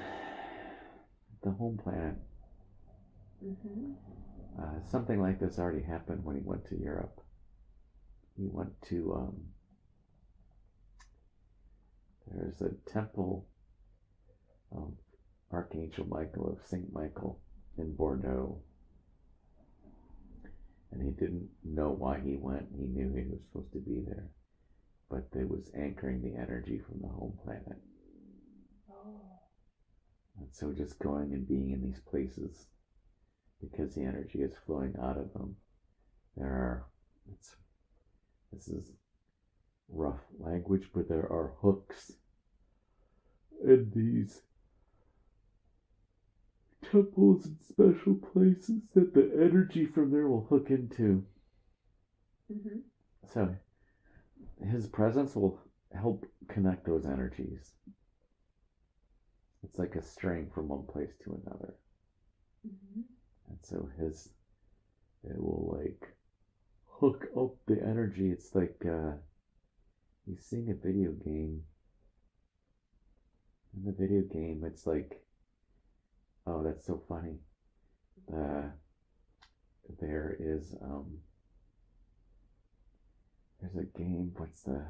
home planet. Mm-hmm. Something like this already happened when he went to Europe. He went to there's a temple of Archangel Michael, of Saint Michael, in Bordeaux, and he didn't know why he went. He knew he was supposed to be there, but it was anchoring the energy from the home planet. Oh. And so just going and being in these places, because the energy is flowing out of them, this is rough language, but there are hooks in these temples and special places that the energy from there will hook into. Mm-hmm. So his presence will help connect those energies. It's like a string from one place to another. Mm-hmm. And so it will like hook up the energy. It's like you sing a video game. In the video game, it's like, oh, that's so funny. There is there's a game. The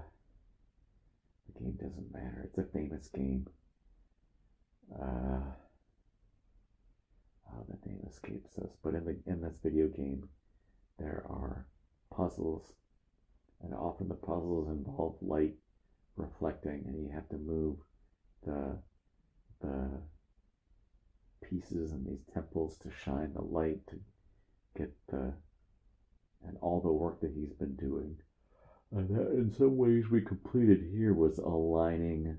game doesn't matter. It's a famous game. The name escapes us. But in this video game, there are puzzles, and often the puzzles involve light reflecting, and you have to move the pieces and these temples to shine the light to get and all the work that he's been doing. And that in some ways we completed here was aligning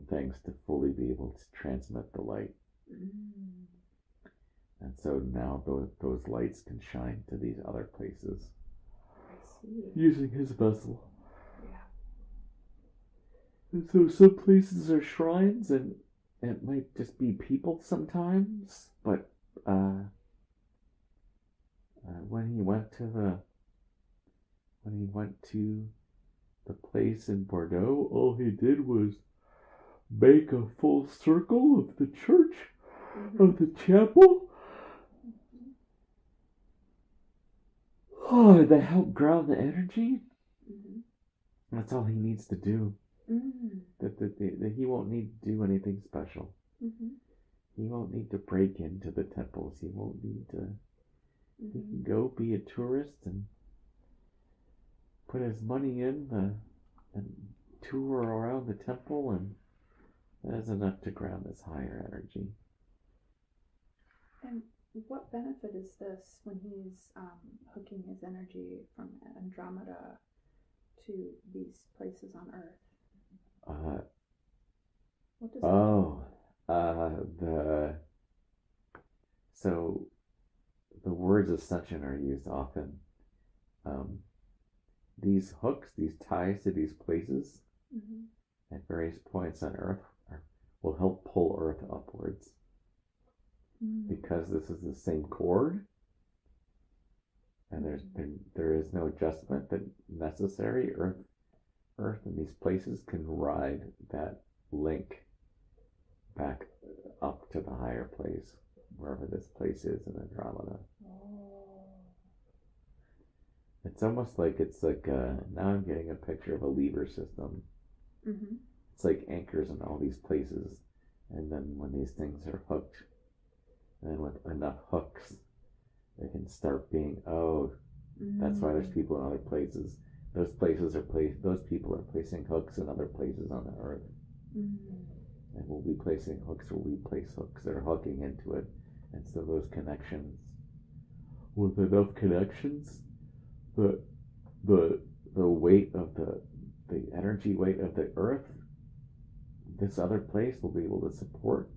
things to fully be able to transmit the light. Mm. And so now those lights can shine to these other places. I see. Using his vessel. Yeah. And so some places are shrines and it might just be people sometimes, but when he went to the place in Bordeaux, all he did was make a full circle of the church, of the chapel. Oh, they help ground the energy. That's all he needs to do. That he won't need to do anything special. He won't need to break into the temples. He won't need to. He can go be a tourist and put his money in and tour around the temple, and that is enough to ground this higher energy. And what benefit is this when he's hooking his energy from Andromeda to these places on Earth? What does so the words ascension are used often. These hooks, these ties to these places at various points on Earth will help pull Earth upwards. Because this is the same cord, and there is no adjustment that necessary. Earth and these places can ride that link back up to the higher place, wherever this place is in Andromeda. It's almost like now I'm getting a picture of a lever system. It's like anchors in all these places, and then when these things are hooked, and with enough hooks, they can start being, that's why there's people in other places. Those people are placing hooks in other places on the Earth. And we'll be placing hooks where we place hooks. They're hooking into it. And so those connections, with enough connections, the weight of the energy weight of the Earth, this other place will be able to support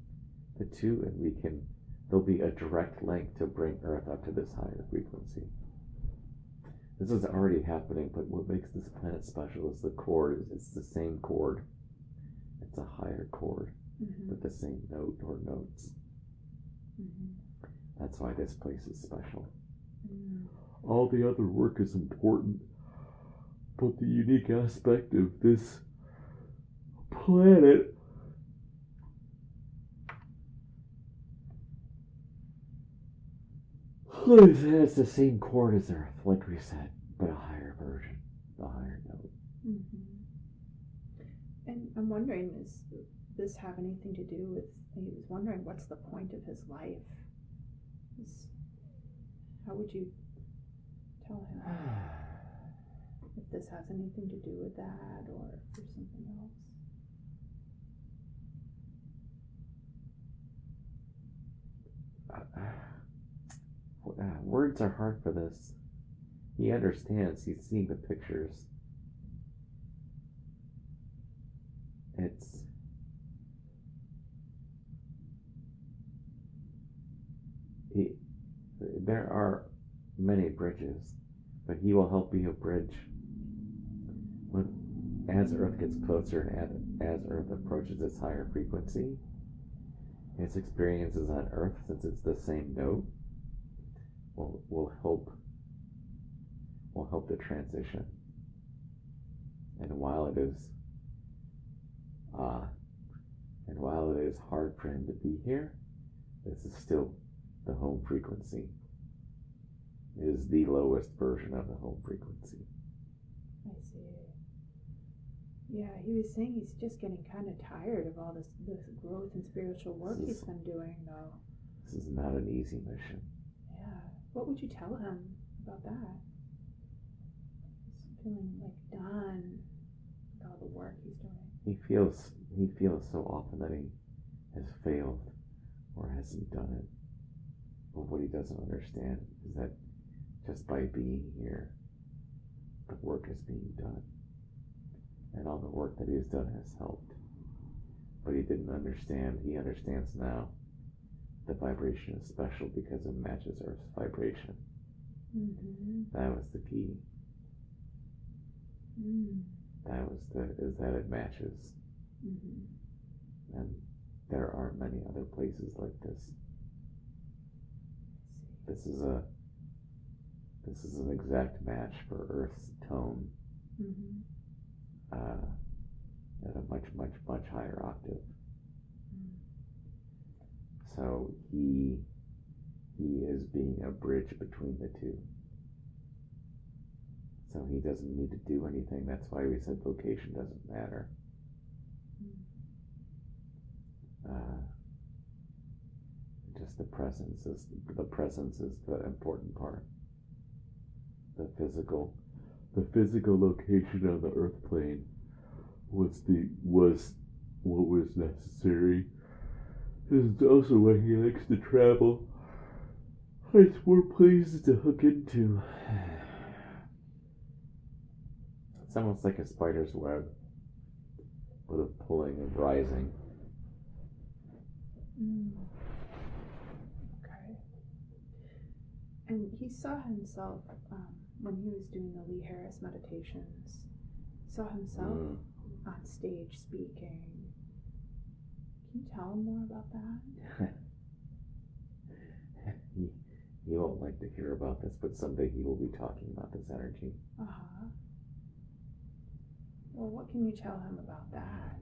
the two, and there'll be a direct link to bring Earth up to this higher frequency. This is already happening, but what makes this planet special is the chord. It's the same chord. It's a higher chord with the same note or notes. That's why this place is special. All the other work is important, but the unique aspect of this planet it's the same chord as Earth, like we said, but a higher version, a higher note. And I'm wondering, does this have anything to do with, he was wondering what's the point of his life? How would you tell him if this has anything to do with that or if there's something else? Words are hard for this. He understands. He's seeing the pictures. There are many bridges, but he will help be a bridge. As Earth gets closer and as Earth approaches its higher frequency, his experiences on Earth, since it's the same note, will help the transition. And while it is hard for him to be here, this is still the home frequency. It is the lowest version of the home frequency. I see. Yeah, he was saying he's just getting kind of tired of all this growth and spiritual work he's been doing, though. This is not an easy mission. Yeah. What would you tell him about that? He's feeling like done with all the work he's doing. He feels so often that he has failed or hasn't done it. But what he doesn't understand is that just by being here, the work is being done. And all the work that he's done has helped. But he didn't understand. He understands now. The vibration is special because it matches Earth's vibration. That was the key. Is that it matches. And there are many other places like this. This is an exact match for Earth's tone at a much higher octave. So he is being a bridge between the two. So he doesn't need to do anything. That's why we said location doesn't matter. Just the presence is the important part. The physical location on the Earth plane was what was necessary. This is also why he likes to travel. It's more places to hook into. It's almost like a spider's web, but of pulling and rising. Okay. And he saw himself, when he was doing the Lee Harris meditations, saw himself on stage speaking. Can you tell him more about that? He won't like to hear about this, but someday he will be talking about this energy. Well, what can you tell him about that?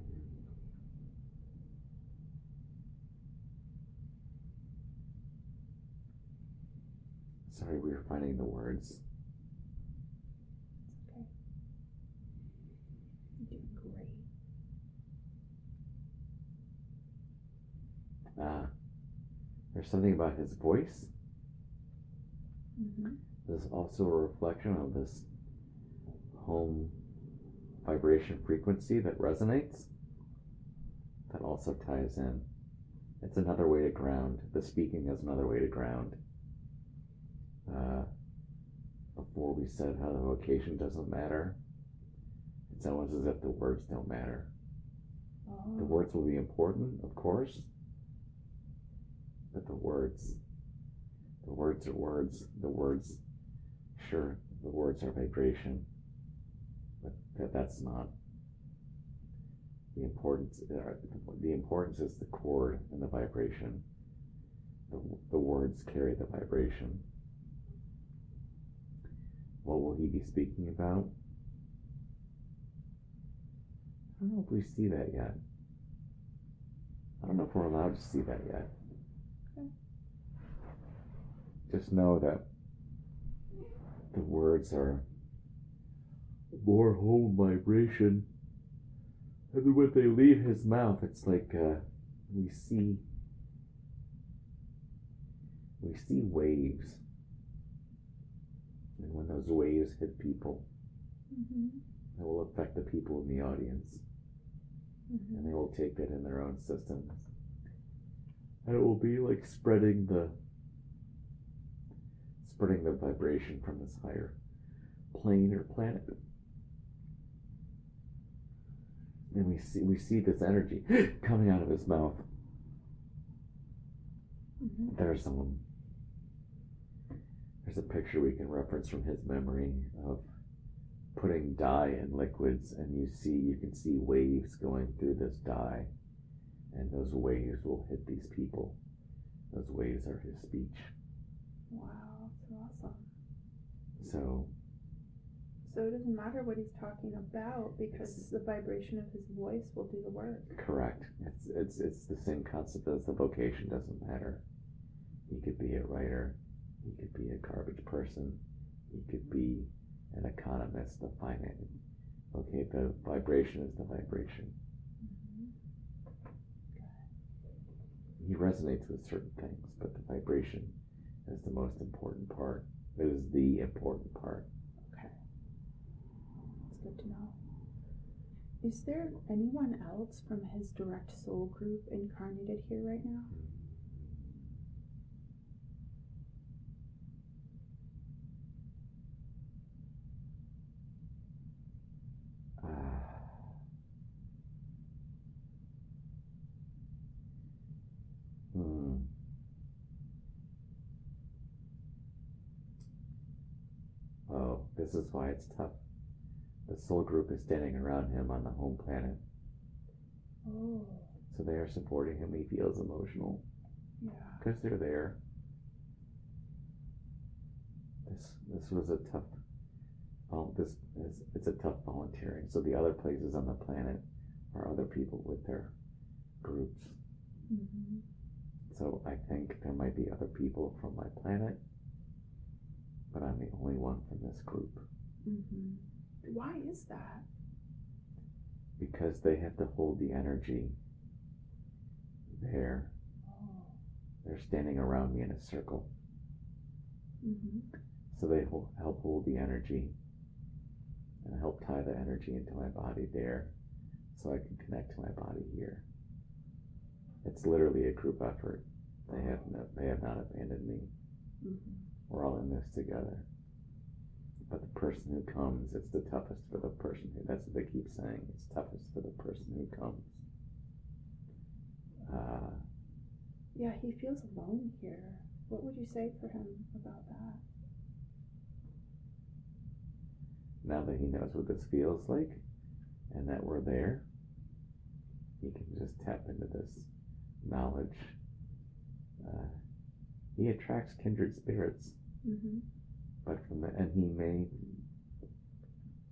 Sorry, we were finding the words. Okay. You're doing great. There's something about his voice. There's also a reflection of this home vibration frequency that resonates. That also ties in. It's another way to ground. The speaking is another way to ground. Before we said how the location doesn't matter, it's almost as if the words don't matter. The words will be important, of course, but the words are words. The words, sure, the words are vibration, but that's not the importance. The importance is the chord and the vibration. The words carry the vibration. What will he be speaking about? I don't know if we see that yet. I don't know if we're allowed to see that yet. Okay. Just know that the words are more home vibration. And then when they leave his mouth, it's like we see waves. And when those waves hit people, it will affect the people in the audience. And they will take that in their own systems. And it will be like spreading the vibration from this higher plane or planet. And we see this energy coming out of his mouth. There's a picture we can reference from his memory of putting dye in liquids, and you can see waves going through this dye, and those waves will hit these people. Those waves are his speech. Wow, that's awesome. So it doesn't matter what he's talking about because the vibration of his voice will do the work. Correct. It's the same concept as the vocation doesn't matter. He could be a writer. He could be a garbage person. He could be an economist, a finance. Okay, the vibration is the vibration. He resonates with certain things, but the vibration is the most important part. It is the important part. Okay. That's good to know. Is there anyone else from his direct soul group incarnated here right now? This is why it's tough. The soul group is standing around him on the home planet. Oh. So they are supporting him. He feels emotional. Yeah. Because they're there. This was a tough. It's a tough volunteering. So the other places on the planet are other people with their groups. Mm-hmm. So I think there might be other people from my planet, but I'm the only one from this group. Mm-hmm. Why is that? Because they have to hold the energy there. Oh. They're standing around me in a circle. Mm-hmm. So they help hold the energy and help tie the energy into my body there so I can connect to my body here. It's literally a group effort. They have not abandoned me. Mm-hmm. We're all in this together. But the person who comes, it's the toughest for the person who, that's what they keep saying, it's toughest for the person who comes. Yeah, he feels alone here. What would you say for him about that? Now that he knows what this feels like and that we're there, he can just tap into this knowledge. He attracts kindred spirits. Mm-hmm. But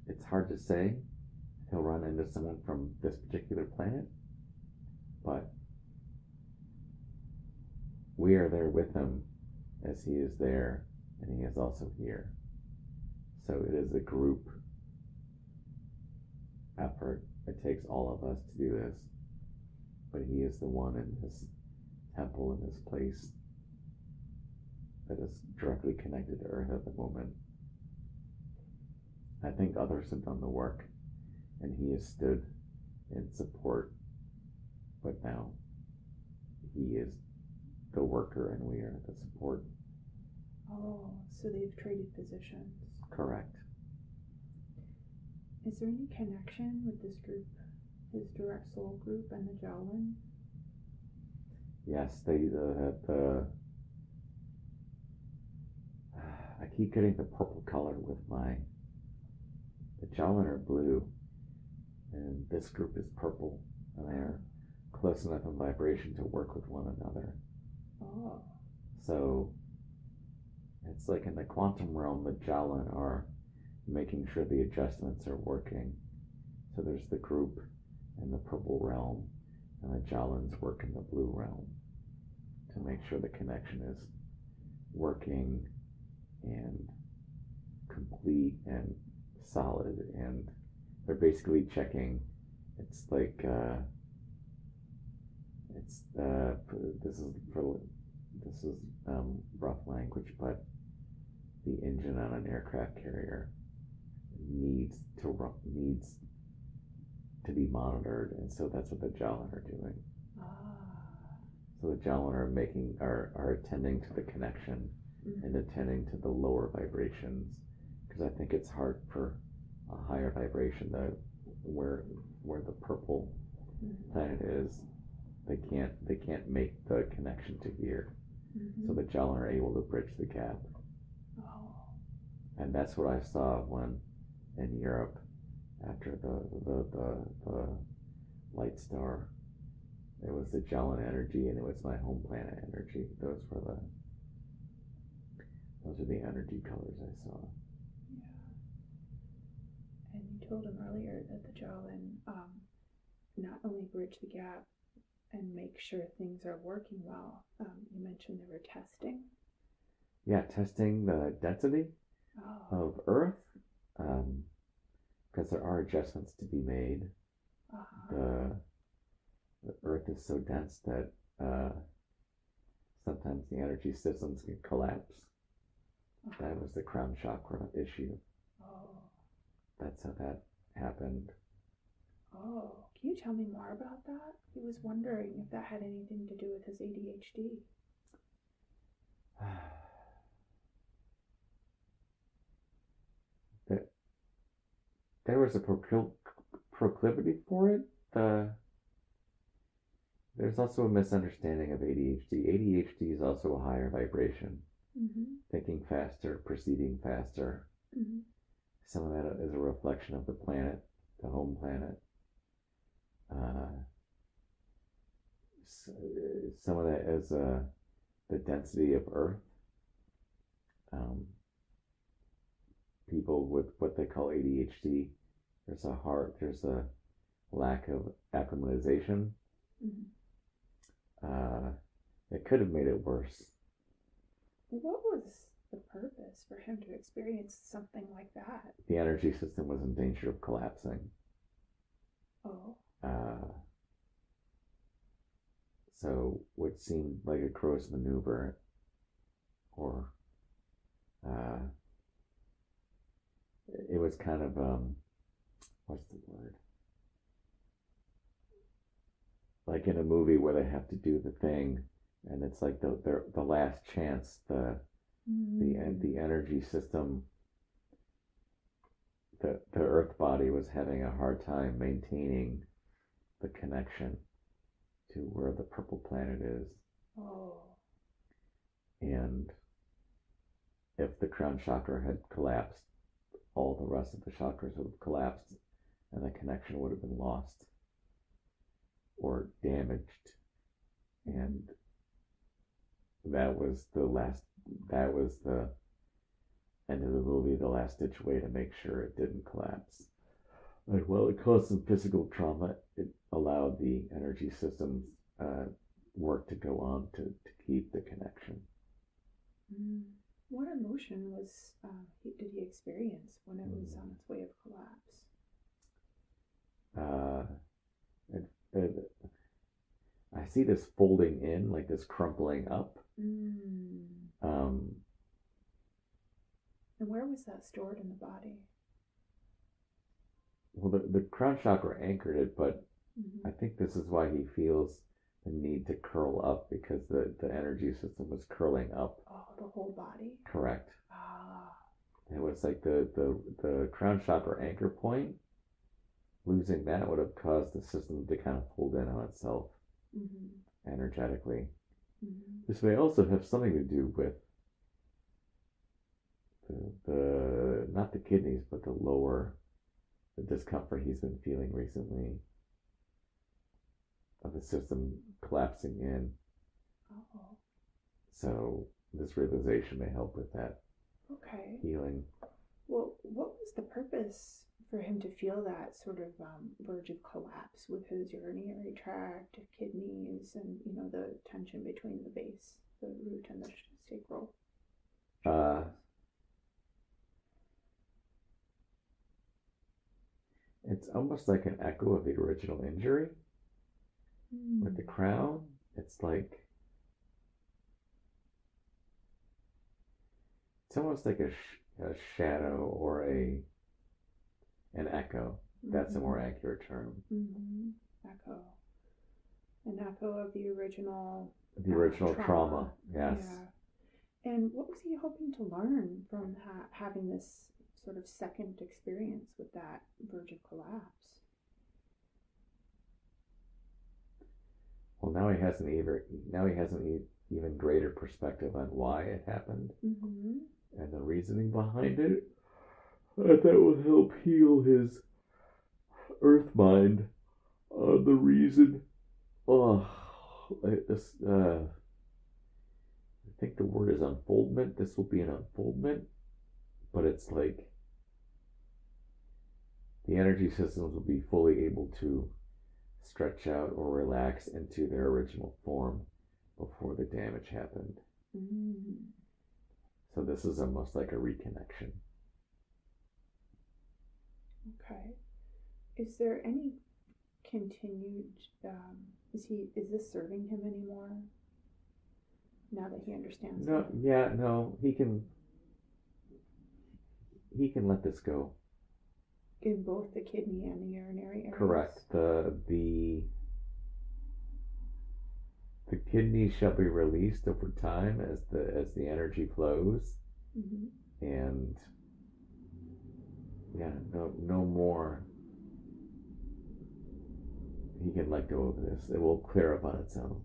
it's hard to say, he'll run into someone from this particular planet, but we are there with him as he is there, and he is also here. So it is a group effort. It takes all of us to do this, but he is the one in this temple, in this place, that is directly connected to Earth at the moment. I think others have done the work, and he has stood in support, but now he is the worker and we are the support. Oh, so they've traded positions. Correct. Is there any connection with this group, his direct soul group and the Jowlen? Yes, I keep getting the purple color with the Jowlen are blue, and this group is purple, and they are close enough in vibration to work with one another. Oh. So it's like in the quantum realm, the Jowlen are making sure the adjustments are working. So there's the group in the purple realm, and the Jowlens work in the blue realm to make sure the connection is working and complete and solid, and they're basically checking. It's like this is rough language, but the engine on an aircraft carrier needs to be monitored, and so that's what the Jowlen are doing. So the Jowlen are attending to the connection and attending to the lower vibrations, because I think it's hard for a higher vibration, where the purple planet is, they can't make the connection to here. So the Jowlen are able to bridge the gap. And that's what I saw when in Europe after the light star. It was the Jowlen energy, and it was my home planet energy. Those are the energy colors I saw. Yeah. And you told him earlier that the Jowlen not only bridge the gap and make sure things are working well. You mentioned they were testing. Yeah, testing the density of Earth, because there are adjustments to be made. The Earth is so dense that sometimes the energy systems can collapse. That was the crown chakra issue. That's how that happened. Can you tell me more about that? He was wondering if that had anything to do with his ADHD. There was a proclivity for it. There's also a misunderstanding of ADHD. ADHD is also a higher vibration, thinking faster, perceiving faster. Some of that is a reflection of the planet, the home planet. Some of that is the density of Earth. People with what they call ADHD, there's a lack of acclimatization. It could have made it worse. What was the purpose for him to experience something like that? The energy system was in danger of collapsing. Oh. So what seemed like a gross maneuver, or it was kind of what's the word? Like in a movie where they have to do the thing, and it's like the last chance. The energy system. The Earth body was having a hard time maintaining the connection to where the purple planet is. Oh. And if the crown chakra had collapsed, all the rest of the chakras would have collapsed, and the connection would have been lost or damaged. And that was the end of the movie, the last ditch way to make sure it didn't collapse. And while it caused some physical trauma, it allowed the energy system's work to go on to keep the connection. What emotion did he experience when it was on its way of collapse? I see this folding in, like this crumpling up. And where was that stored in the body? Well, the crown chakra anchored it, but I think this is why he feels the need to curl up, because the energy system was curling up. Oh, the whole body? Correct. Ah. It was like the crown chakra anchor point. Losing that would have caused the system to kind of fold in on itself energetically. This may also have something to do with the not the kidneys, but the discomfort he's been feeling recently of the system collapsing in. Oh. So this realization may help with that. Okay. Healing. Well, what was the purpose for him to feel that sort of verge of collapse with his urinary tract, kidneys, and the tension between the base, the root, and the sacral? It's almost like an echo of the original injury with the crown. It's almost like a shadow or an echo. That's a more accurate term. Echo. An echo of the original. The original trauma. Yes. Yeah. And what was he hoping to learn from having this sort of second experience with that verge of collapse? Well, now he has an even greater perspective on why it happened and the reasoning behind it. That will help heal his earth mind. The reason. I think the word is unfoldment. This will be an unfoldment, but it's like the energy systems will be fully able to stretch out or relax into their original form before the damage happened. So this is almost like a reconnection. Okay. Is there any continued, is this serving him anymore? Now that he understands that? No, he can let this go. In both the kidney and the urinary areas? Correct. The kidneys shall be released over time as the energy flows. And no more. He can let go of this. It will clear up on its own.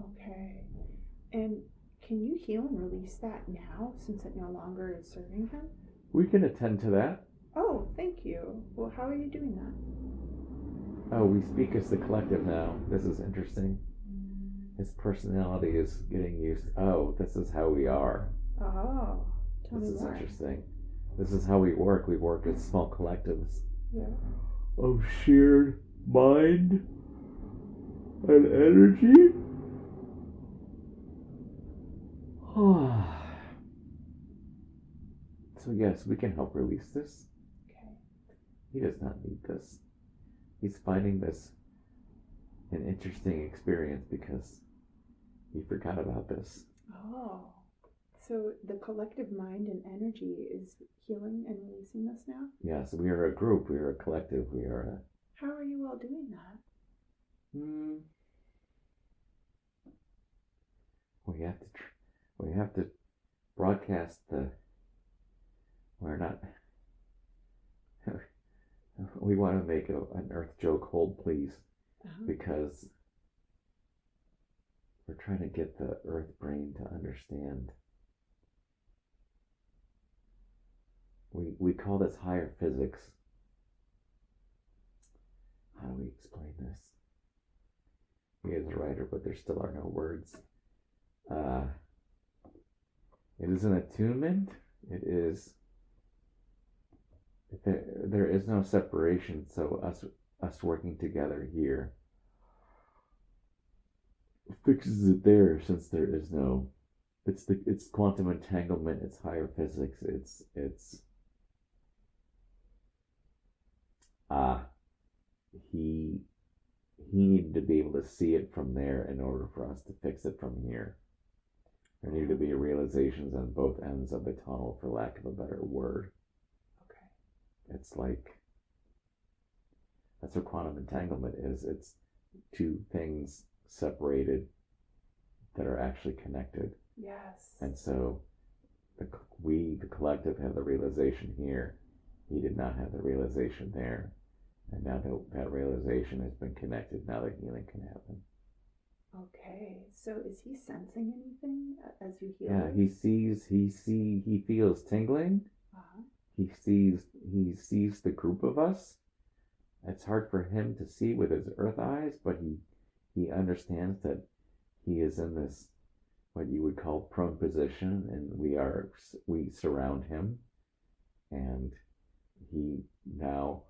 Okay. And can you heal and release that now, since it no longer is serving him? We can attend to that. Oh, thank you. Well, how are you doing that? Oh, we speak as the collective now. This is interesting. His personality is getting used. Oh, this is how we are. Oh, tell This me is more. interesting. This is how we work. We work as small collectives Yeah. of shared mind and energy. So yes, we can help release this. Okay. He does not need this. He's finding this an interesting experience because he forgot about this. Oh. So the collective mind and energy is healing and releasing this now? Yes, we are a group. We are a collective. We are a. How are you all doing that? We have to broadcast the. We're not. We want to make an Earth joke. Hold, please, because we're trying to get the Earth brain to understand. We call this higher physics. How do we explain this? He is a writer, but there still are no words. It is an attunement. It is. There is no separation, so us working together here fixes it there, since there is no. It's quantum entanglement. It's higher physics. It's. He needed to be able to see it from there in order for us to fix it from here. There needed to be realizations on both ends of the tunnel, for lack of a better word. Okay. It's like, that's what quantum entanglement is. It's two things separated that are actually connected. Yes. And so the collective, have the realization here. He did not have the realization there. And now that realization has been connected, now the healing can happen. Okay, so is he sensing anything as you heal? Yeah, he feels tingling. Uh-huh. He sees the group of us. It's hard for him to see with his earth eyes, but he understands that he is in this, what you would call, prone position, and we surround him, and he now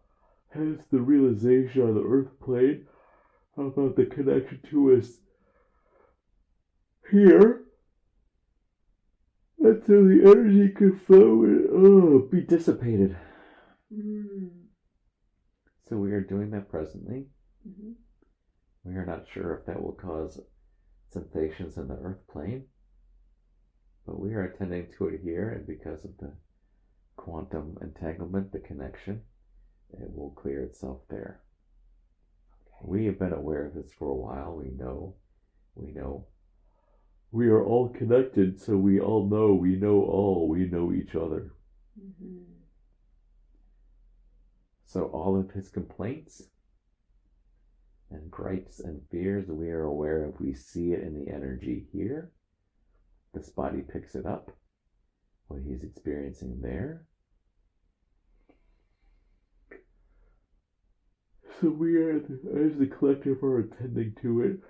has the realization on the earth plane about the connection to us here, and so the energy can flow and be dissipated. So we are doing that presently. Mm-hmm. We are not sure if that will cause sensations in the earth plane, but we are attending to it here, and because of the quantum entanglement, the connection, it will clear itself there. Okay. We have been aware of this for a while. We know. We are all connected, so we all know. We know all. We know each other. Mm-hmm. So all of his complaints and gripes and fears, we are aware of. We see it in the energy here. This body picks it up, what he's experiencing there. So we are, as the collective, are attending to it.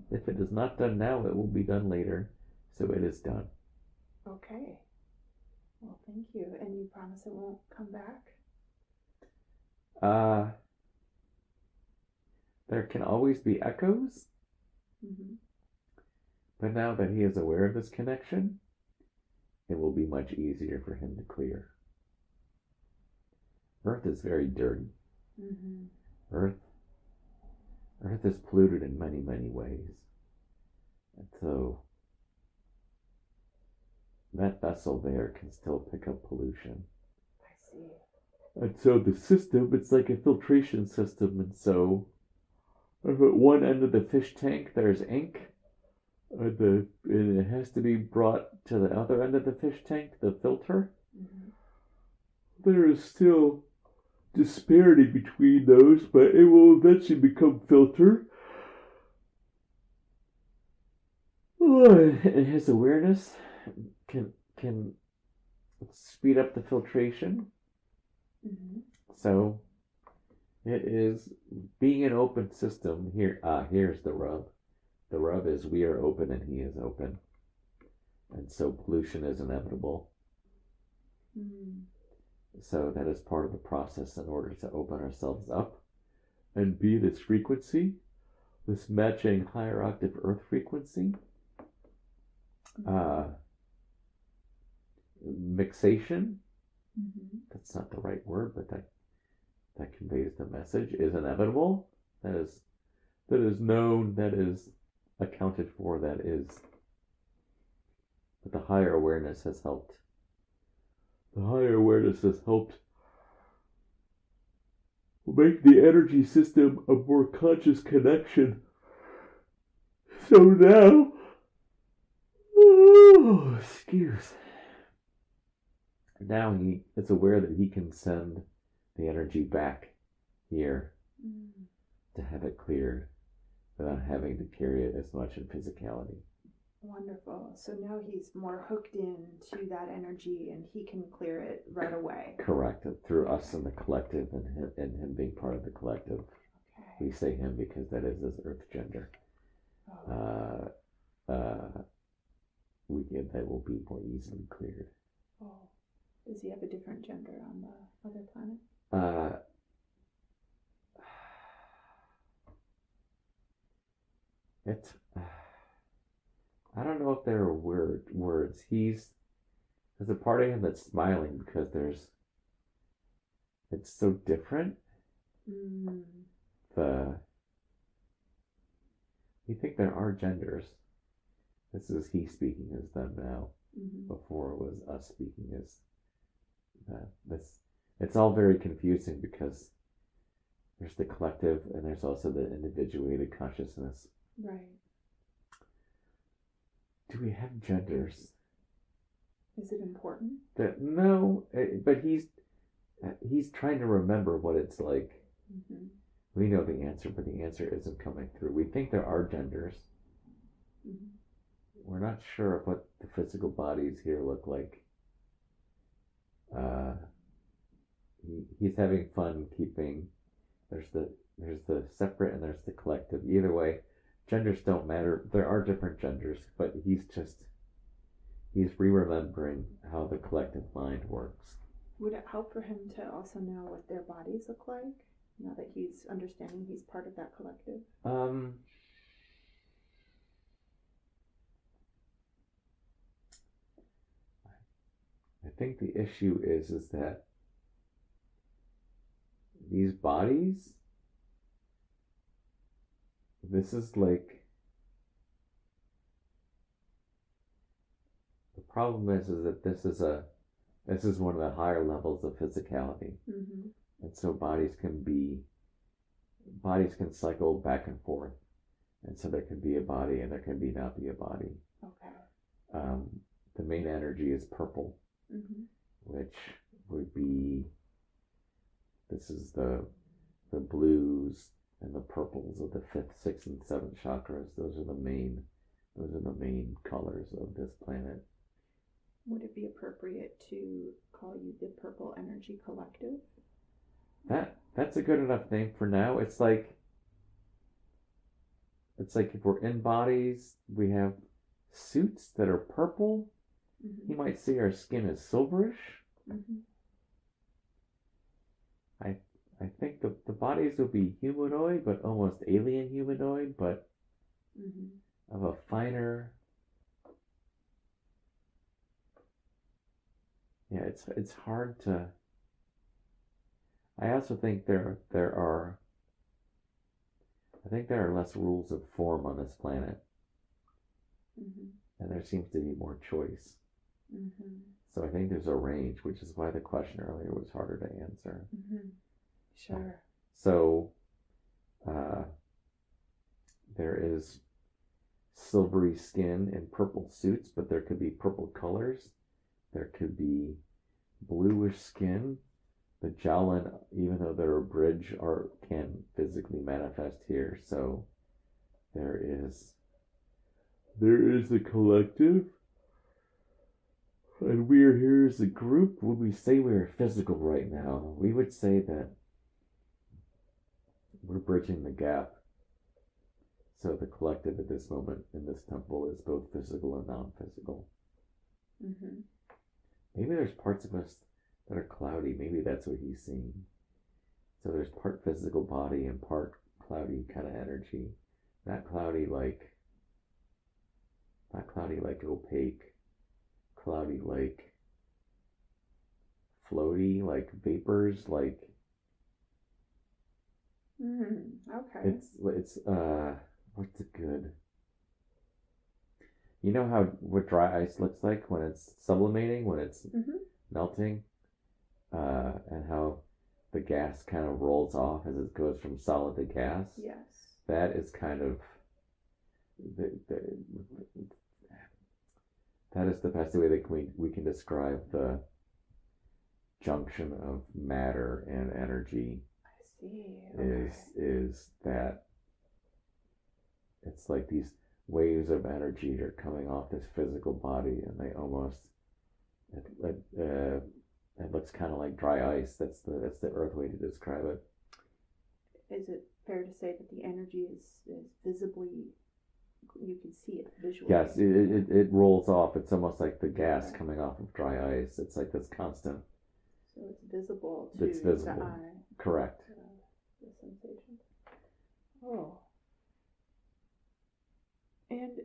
If it is not done now, it will be done later. So it is done. Okay. Well, thank you. And you promise it won't come back? There can always be echoes. Mm-hmm. But now that he is aware of this connection, it will be much easier for him to clear. Earth is very dirty. Mm-hmm. Earth is polluted in many, many ways. And so that vessel there can still pick up pollution. I see. And so the system, it's like a filtration system. And so at one end of the fish tank, there's ink. And it has to be brought to the other end of the fish tank, the filter. Mm-hmm. There is still disparity between those, but it will eventually become filtered. And his awareness can speed up the filtration. Mm-hmm. So it is being an open system here. Here's the rub. The rub is we are open and he is open. And so pollution is inevitable. Mm. So that is part of the process in order to open ourselves up and be this frequency, this matching higher octave earth frequency. Mixation, that's not the right word, but that conveys the message, is inevitable. That is known, that is accounted for, that is. But the higher awareness has helped. The higher awareness has helped make the energy system a more conscious connection. So now, excuse. Now he is aware that he can send the energy back here to have it cleared without having to carry it as much in physicality. Wonderful. So now he's more hooked into that energy and he can clear it right away. Correct. Through us and the collective and him being part of the collective. Okay. We say him because that is his earth gender. Oh. That will be more easily cleared. Oh. Does he have a different gender on the other planet? I don't know if there are words. There's a part of him that's smiling because it's so different. We think there are genders. This is he speaking as them now. Before it was us speaking as that. It's all very confusing because there's the collective and there's also the individuated consciousness. Right. Do we have genders? Is it important? No, but he's trying to remember what it's like. We know the answer, but the answer isn't coming through. We think there are genders. We're not sure of what the physical bodies here look like. He's having fun keeping. There's the separate and there's the collective. Either way, genders don't matter. There are different genders, but he's re-remembering how the collective mind works. Would it help for him to also know what their bodies look like now that he's understanding he's part of that collective? I think the issue is that these bodies, this is like, the problem is that this is one of the higher levels of physicality. And so bodies can cycle back and forth. And so there can be a body and there can not be a body. Okay. The main energy is purple. Which would be, this is the blues and the purples of the 5th, 6th, and 7th chakras. Those are the main colors of this planet. Would it be appropriate to call you the Purple Energy Collective? That's a good enough name for now. It's like if we're in bodies, we have suits that are purple. You might say our skin is silverish. I think the bodies will be humanoid, but almost alien humanoid, but of a finer. Yeah, it's hard to. I also think there are less rules of form on this planet, and there seems to be more choice. So I think there's a range, which is why the question earlier was harder to answer. Sure. So there is silvery skin and purple suits, but there could be purple colors. There could be bluish skin. The Jowlen, even though they're a bridge, can physically manifest here. So there is there is a collective, and we are here as a group. When we say we are physical right now, we would say that we're bridging the gap. So the collective at this moment in this temple is both physical and non-physical. Mm-hmm. Maybe there's parts of us that are cloudy. Maybe that's what he's seeing. So there's part physical body and part cloudy kind of energy. Not cloudy like opaque. Cloudy like floaty, like vapors, like Okay. it's what's it good? You know how what dry ice looks like when it's sublimating, when it's melting, and how the gas kind of rolls off as it goes from solid to gas. Yes. That is kind of that is the best way that we can describe the junction of matter and energy. I see. Okay. Is that it's like these waves of energy are coming off this physical body, and they almost it looks kind of like dry ice. That's the earth way to describe it. Is it fair to say that the energy is visibly, you can see it visually? Yes, it rolls off. It's almost like the gas coming off of dry ice. It's like this constant. So it's visible to It's visible. the eye. Correct. The sensation. Oh. And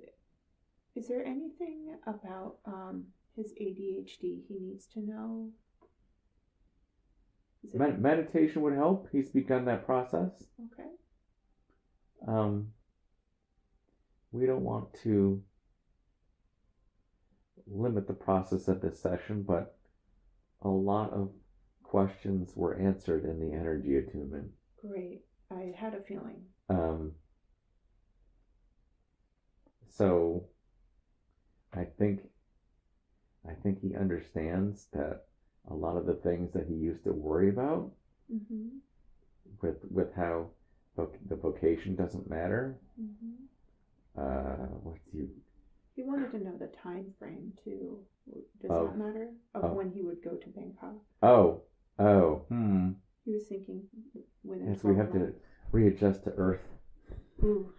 is there anything about his ADHD he needs to know? Meditation would help. He's begun that process. Okay. We don't want to limit the process at this session, but a lot of questions were answered in the energy attunement. Great. I had a feeling. So I think he understands that a lot of the things that he used to worry about with how the vocation doesn't matter. He wanted to know the time frame too. Does that matter? Of when he would go to Bangkok? He was thinking within. Yes, we have to readjust to Earth. Ooh.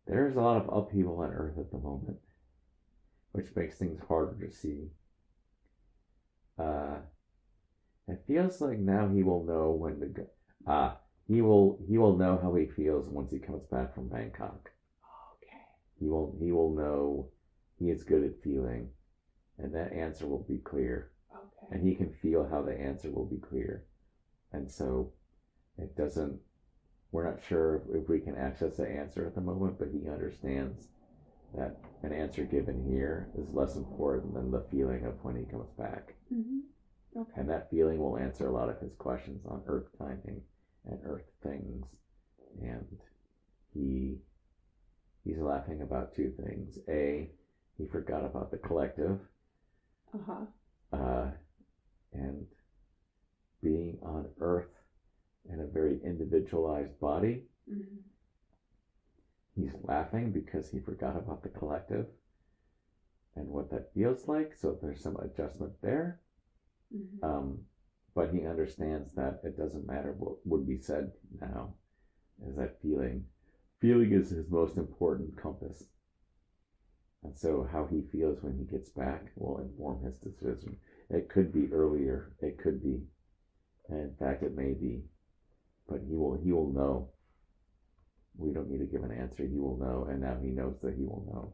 There's a lot of upheaval on Earth at the moment, which makes things harder to see. It feels like now he will know when to go. He will know how he feels once he comes back from Bangkok. Okay. He will know he is good at feeling, and that answer will be clear. Okay. And he can feel how the answer will be clear, and so it doesn't. We're not sure if we can access the answer at the moment, but he understands that an answer given here is less important than the feeling of when he comes back. Okay. And that feeling will answer a lot of his questions on Earth timing and Earth things. And he's laughing about two things. A, he forgot about the collective. And being on Earth in a very individualized body. He's laughing because he forgot about the collective and what that feels like. So there's some adjustment there. But he understands that it doesn't matter what would be said now. Is that feeling is his most important compass. And so how he feels when he gets back will inform his decision. It could be earlier. It could be. And in fact, it may be. But he will know. We don't need to give an answer. He will know, and now he knows that he will know.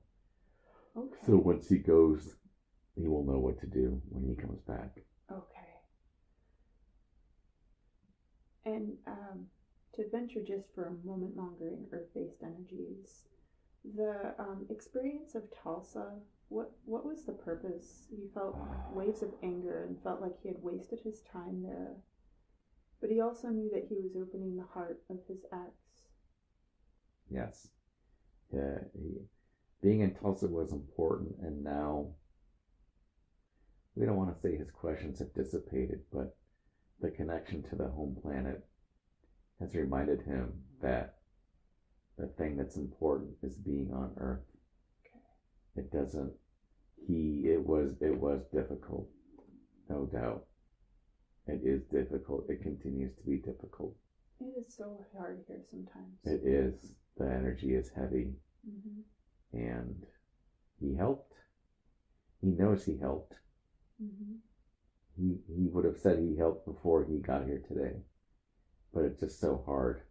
Okay. So once he goes, he will know what to do when he comes back. Okay. And to venture just for a moment longer in earth-based energies, the experience of Tulsa, what was the purpose? He felt waves of anger and felt like he had wasted his time there. But he also knew that he was opening the heart of his ex. Yes. Being in Tulsa was important, and now we don't want to say his questions have dissipated, but the connection to the home planet has reminded him that the thing that's important is being on Earth. It doesn't. It was difficult, no doubt. It is difficult. It continues to be difficult. It is so hard here sometimes. It is. The energy is heavy, and he helped. He knows he helped. He would have said he helped before he got here today, but it's just so hard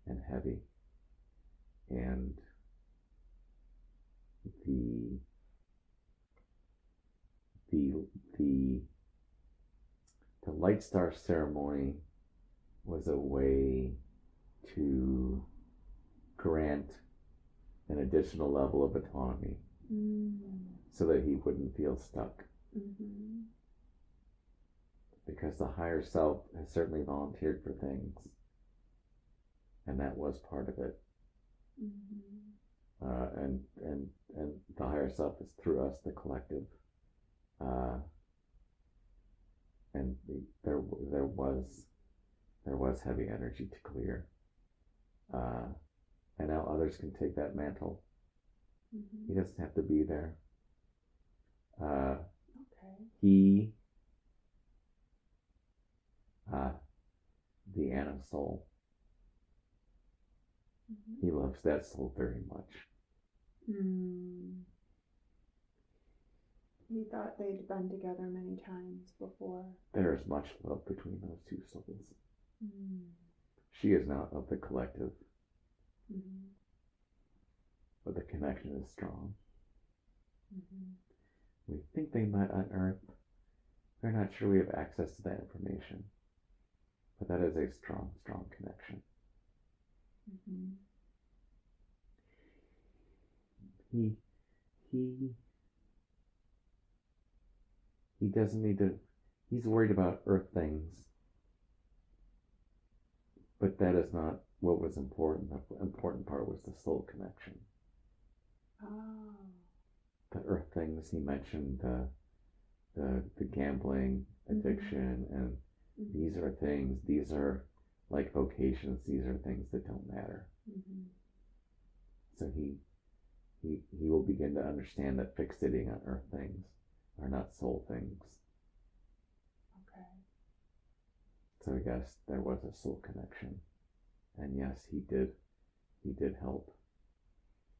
and heavy, and the Light Star ceremony was a way to grant an additional level of autonomy so that he wouldn't feel stuck. Because the higher self has certainly volunteered for things, and that was part of it. And the higher self is through us, the collective. And there was heavy energy to clear, and now others can take that mantle. He doesn't have to be there. He, the Anna soul, he loves that soul very much. He thought they'd been together many times before. There is much love between those two souls. She is not of the collective, but the connection is strong. We think they met on Earth. We're not sure we have access to that information, but that is a strong, strong connection. He doesn't need to. He's worried about Earth things, but that is not what was important. The important part was the soul connection. The Earth things he mentioned, the gambling addiction, and these are things. These are like vocations. These are things that don't matter. So he will begin to understand that fixating on Earth things are not soul things. So yes, there was a soul connection, and yes, he did help,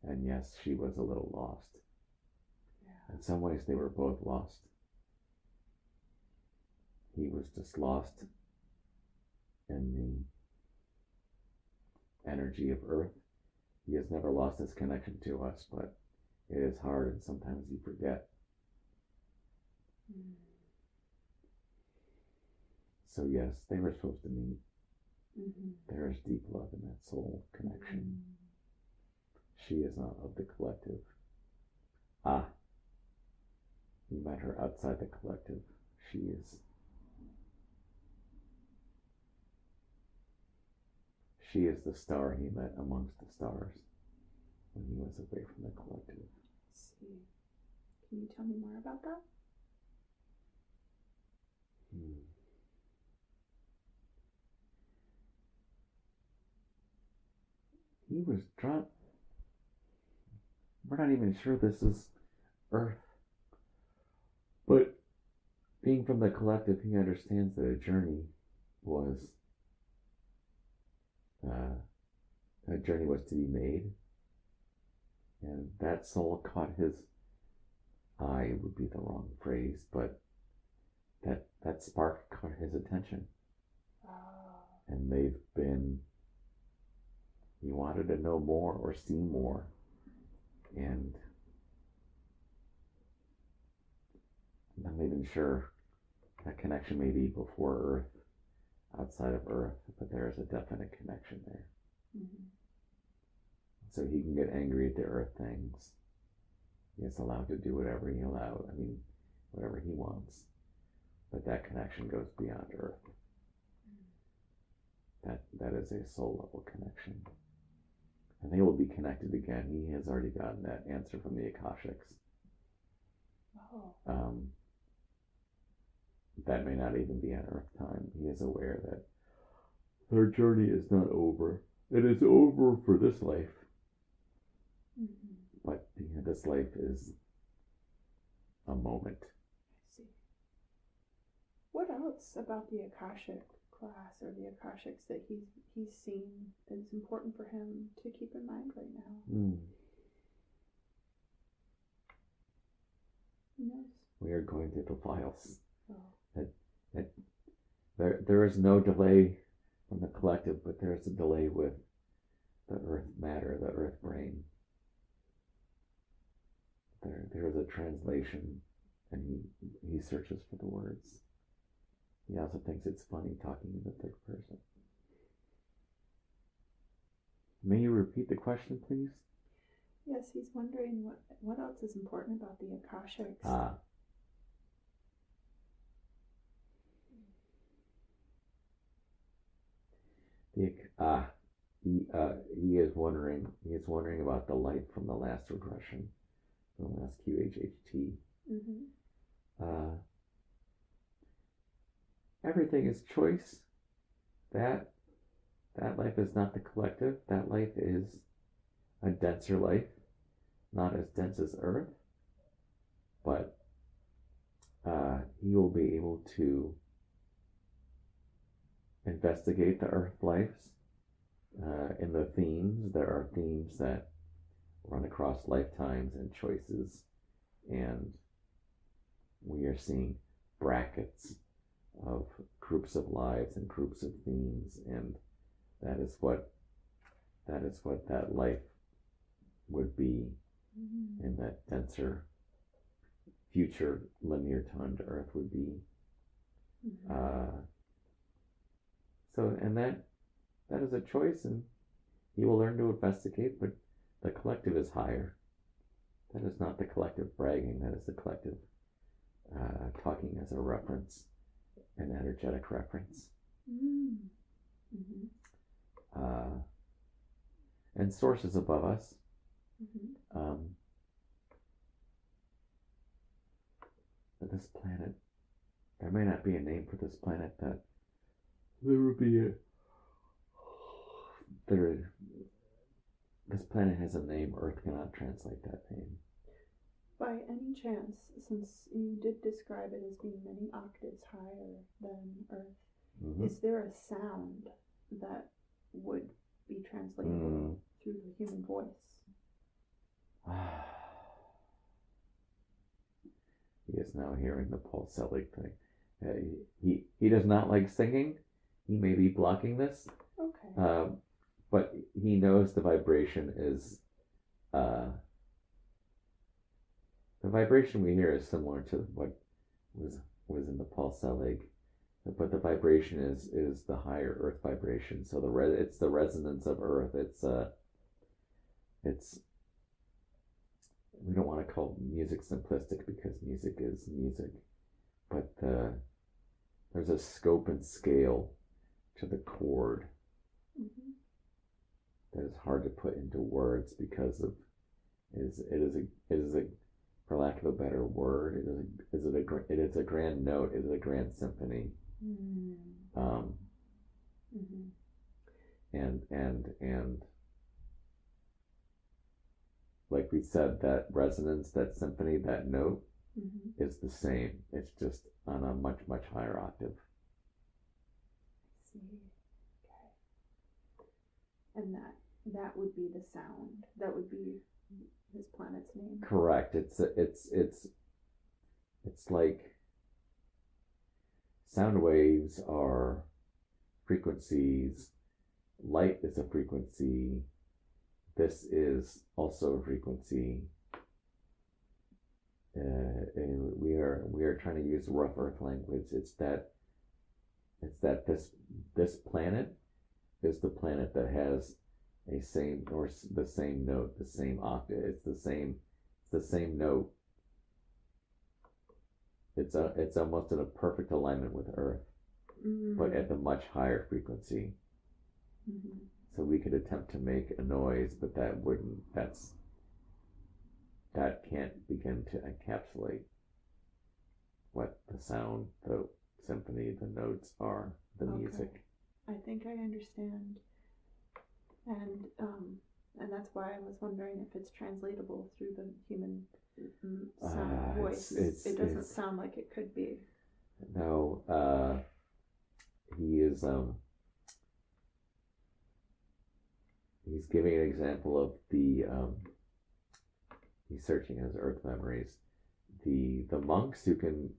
and yes, she was a little lost. In some ways, they were both lost. He was just lost in the energy of Earth. He has never lost his connection to us, but it is hard, and sometimes you forget. So yes, they were supposed to meet. There is deep love in that soul connection. She is not of the collective. He met her outside the collective. She is. She is the star he met amongst the stars when he was away from the collective. See. Can you tell me more about that? He was drawn. We're not even sure this is Earth. But being from the collective, he understands that a journey was to be made. And that soul caught his eye, would be the wrong phrase, but that spark caught his attention. And he wanted to know more or see more. And I'm not even sure that connection may be before Earth, outside of Earth, but there is a definite connection there. So he can get angry at the Earth things. He is allowed to do whatever he wants. But that connection goes beyond Earth. That is a soul level connection. And they will be connected again. He has already gotten that answer from the Akashics. that may not even be on Earth time. He is aware that their journey is not over. It is over for this life, but this life is a moment. I see. What else about the Akashic class or the Akashics that he's seen is important for him to keep in mind right now? Who knows? We are going through the files. Oh. There is no delay from the collective, but there is a delay with the earth matter, the earth brain. There is a translation, and he searches for the words. He also thinks it's funny talking in the third person. May you repeat the question, please? Yes, he's wondering what else is important about the Akashics. He is wondering about the light from the last regression, the last QHHT. Everything is choice. That life is not the collective. That life is a denser life, not as dense as Earth, but he will be able to investigate the Earth lives in the themes. There are themes that run across lifetimes and choices, and we are seeing brackets of groups of lives and groups of themes, and that is what that life would be in that denser future linear time to Earth would be. And that is a choice, and he will learn to investigate, but the collective is higher. That is not the collective bragging, that is the collective talking as a reference, an energetic reference. And source is above us. But this planet, there may not be a name for this planet, that there would be this planet has a name. Earth cannot translate that name. By any chance, since you did describe it as being many octaves higher than Earth, is there a sound that would be translatable through the human voice? He is now hearing the pulselic thing. He does not like singing. He may be blocking this. Okay. But he knows the vibration is the vibration we hear is similar to what was in the pulselic, but the vibration is the higher Earth vibration. So it's the resonance of Earth. It's we don't want to call music simplistic because music is music, but there's a scope and scale to the chord that is hard to put into words because of it is a for lack of a better word, it is a grand note. It is a grand symphony. And like we said, that resonance, that symphony, that note is the same. It's just on a much, much higher octave. I see. Okay. And that would be the sound. That would be his planet's name. Correct. It's like sound waves are frequencies. Light is a frequency. This is also a frequency. And we are trying to use rough Earth language. It's that this planet is the planet that has the same note, the same octave. It's the same note. It's almost in a perfect alignment with Earth, but at the much higher frequency. So we could attempt to make a noise, but that can't begin to encapsulate what the sound, the symphony. The notes are the music. I think I understand. And that's why I was wondering if it's translatable through the human voice. It doesn't sound like it could be. No, he is, he's giving an example of the, he's searching his earth memories. The monks who can,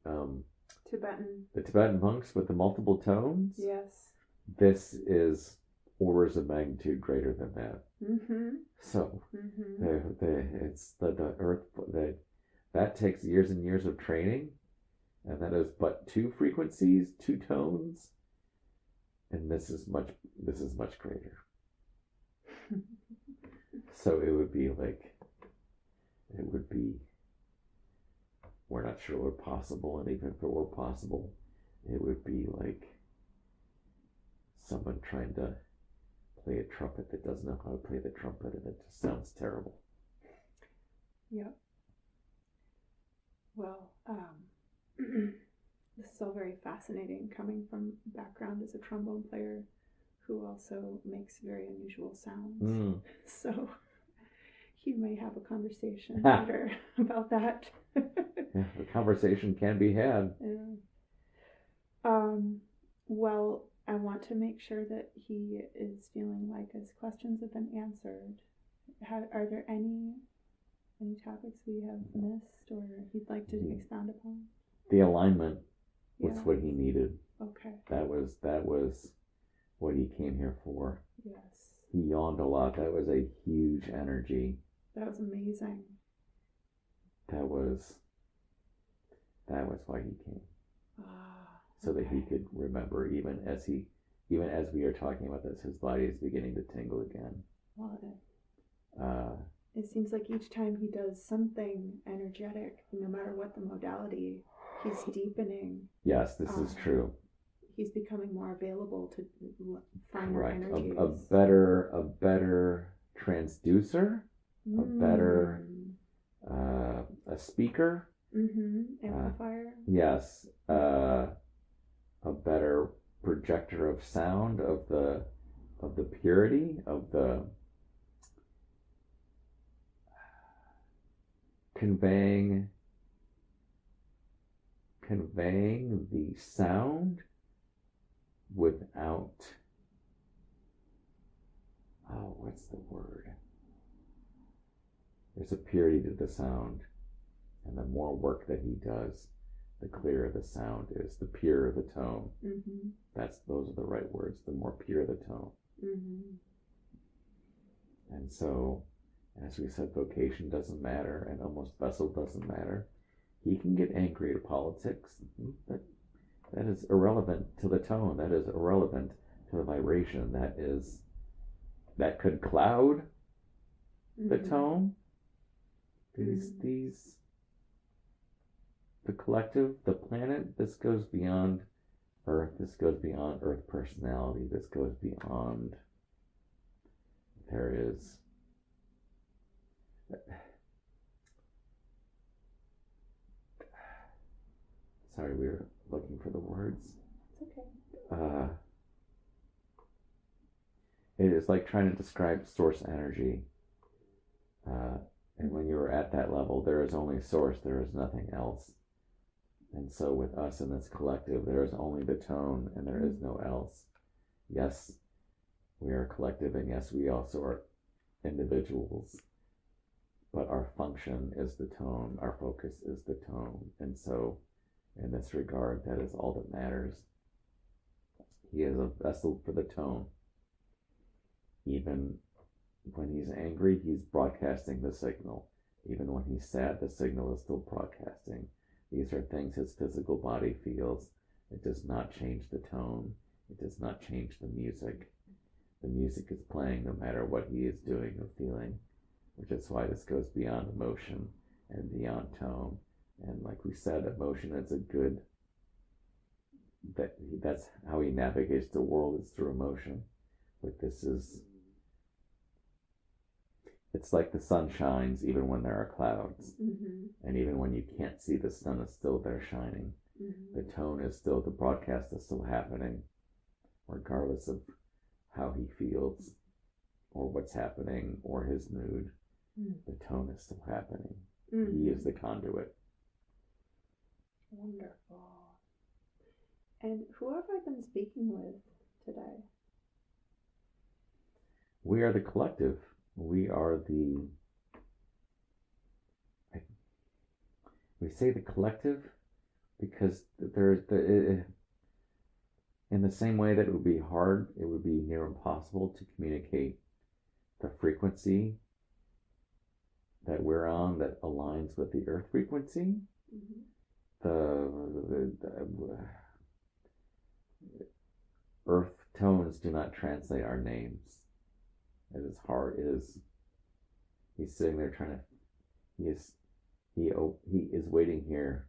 the Tibetan monks with the multiple tones. Yes. This is orders of magnitude greater than that. Mm-hmm. So, it's the earth, that takes years and years of training, and that is but 2 frequencies, 2 tones, and this is much greater. So it would be, we're not sure what possible, and even if it were possible, it would be like someone trying to play a trumpet that doesn't know how to play the trumpet, and it just sounds terrible. Yep. Well, this is all very fascinating, coming from background as a trombone player who also makes very unusual sounds. So you may have a conversation later about that. Yeah, the conversation can be had. Yeah. Well, I want to make sure that he is feeling like his questions have been answered. Are there any topics we have missed or he'd like to expound upon? The alignment was what he needed. Okay. That was what he came here for. Yes. He yawned a lot. That was a huge energy. That was amazing. That was why he came. So that he could remember, even as we are talking about this, his body is beginning to tingle again. Well, it seems like each time he does something energetic, no matter what the modality, he's deepening. Yes, this is true. He's becoming more available to find energies. A better transducer, a better a speaker. Amplifier. Yes. A better projector of sound, of the purity, of the conveying the sound without, what's the word? There's a purity to the sound, and the more work that he does, the clearer the sound is, the purer the tone. Those are the right words. The more pure the tone. And so, as we said, vocation doesn't matter, and almost vessel doesn't matter. He can get angry at politics. That is irrelevant to the tone. That is irrelevant to the vibration. That could cloud the tone. The collective, the planet, this goes beyond Earth. This goes beyond Earth personality. This goes beyond. There is. Sorry, we were looking for the words. It's okay. It is like trying to describe source energy. And when you're at that level, there is only source, there is nothing else. And so with us in this collective, there is only the tone and there is no else. Yes, we are a collective, and yes, we also are individuals. But our function is the tone, our focus is the tone. And so in this regard, that is all that matters. He is a vessel for the tone. Even when he's angry, he's broadcasting the signal. Even when he's sad, the signal is still broadcasting. These are things his physical body feels. It does not change the tone. It does not change the music. The music is playing no matter what he is doing or feeling, which is why this goes beyond emotion and beyond tone. And like we said, emotion is that's how he navigates the world, is through emotion. But it's like the sun shines even when there are clouds. And even when you can't see, the sun is still there shining. The tone is still, the broadcast is still happening, regardless of how he feels or what's happening or his mood. The tone is still happening. He is the conduit. Wonderful. And who have I been speaking with today? We are the collective. We are the, we say the collective because in the same way that it would be hard, it would be near impossible to communicate the frequency that we're on that aligns with the earth frequency. The earth tones do not translate our names. It is hard. It is. He's sitting there trying to. He is waiting here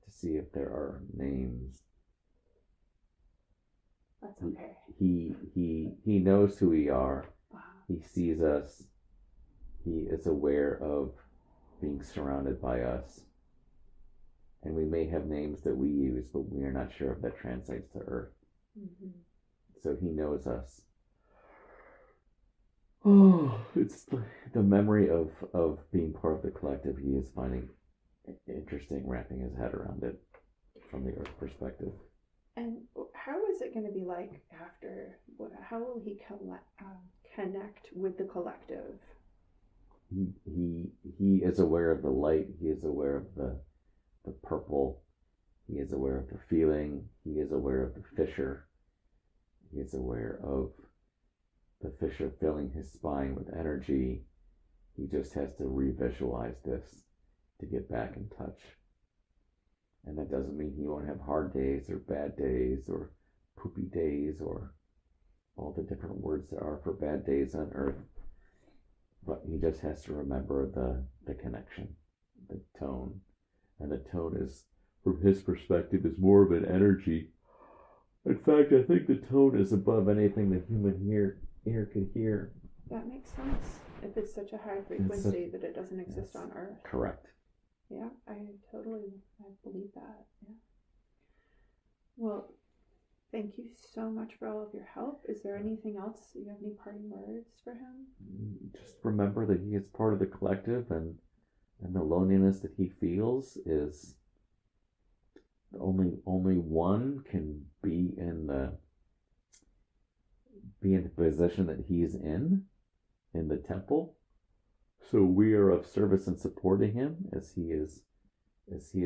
to see if there are names. That's okay. He knows who we are. Wow. He sees us. He is aware of being surrounded by us. And we may have names that we use, but we are not sure if that translates to Earth. So he knows us. Oh, it's the memory of being part of the collective. He is finding interesting wrapping his head around it from the Earth perspective. And how is it going to be like after? How will he connect with the collective? He is aware of the light. He is aware of the purple. He is aware of the feeling. He is aware of the fissure. He is aware of the fissure filling his spine with energy. He just has to revisualize this to get back in touch. And that doesn't mean he won't have hard days or bad days or poopy days or all the different words there are for bad days on Earth. But he just has to remember the connection, the tone. And the tone is, from his perspective, is more of an energy. In fact, I think the tone is above anything the human ear could hear. That makes sense. If it's such a high frequency that it doesn't exist on Earth. Correct. Yeah, I believe that. Yeah. Well, thank you so much for all of your help. Is there anything else? You have any parting words for him? Just remember that he is part of the collective, and the loneliness that he feels is only one can be in the position that he's in the temple. So we are of service and supporting him as he is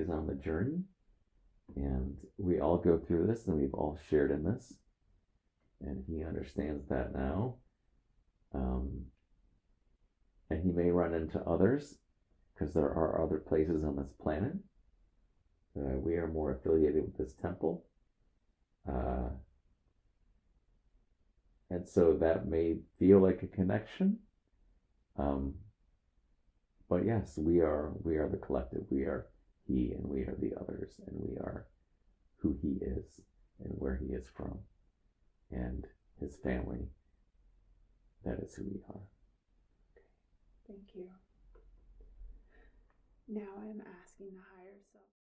on the journey. And we all go through this, and we've all shared in this. And he understands that now. And he may run into others, because there are other places on this planet. We are more affiliated with this temple. And so that may feel like a connection. But yes, we are the collective. We are he, and we are the others, and we are who he is and where he is from, and his family. That is who we are. Thank you. Now I am asking the higher self.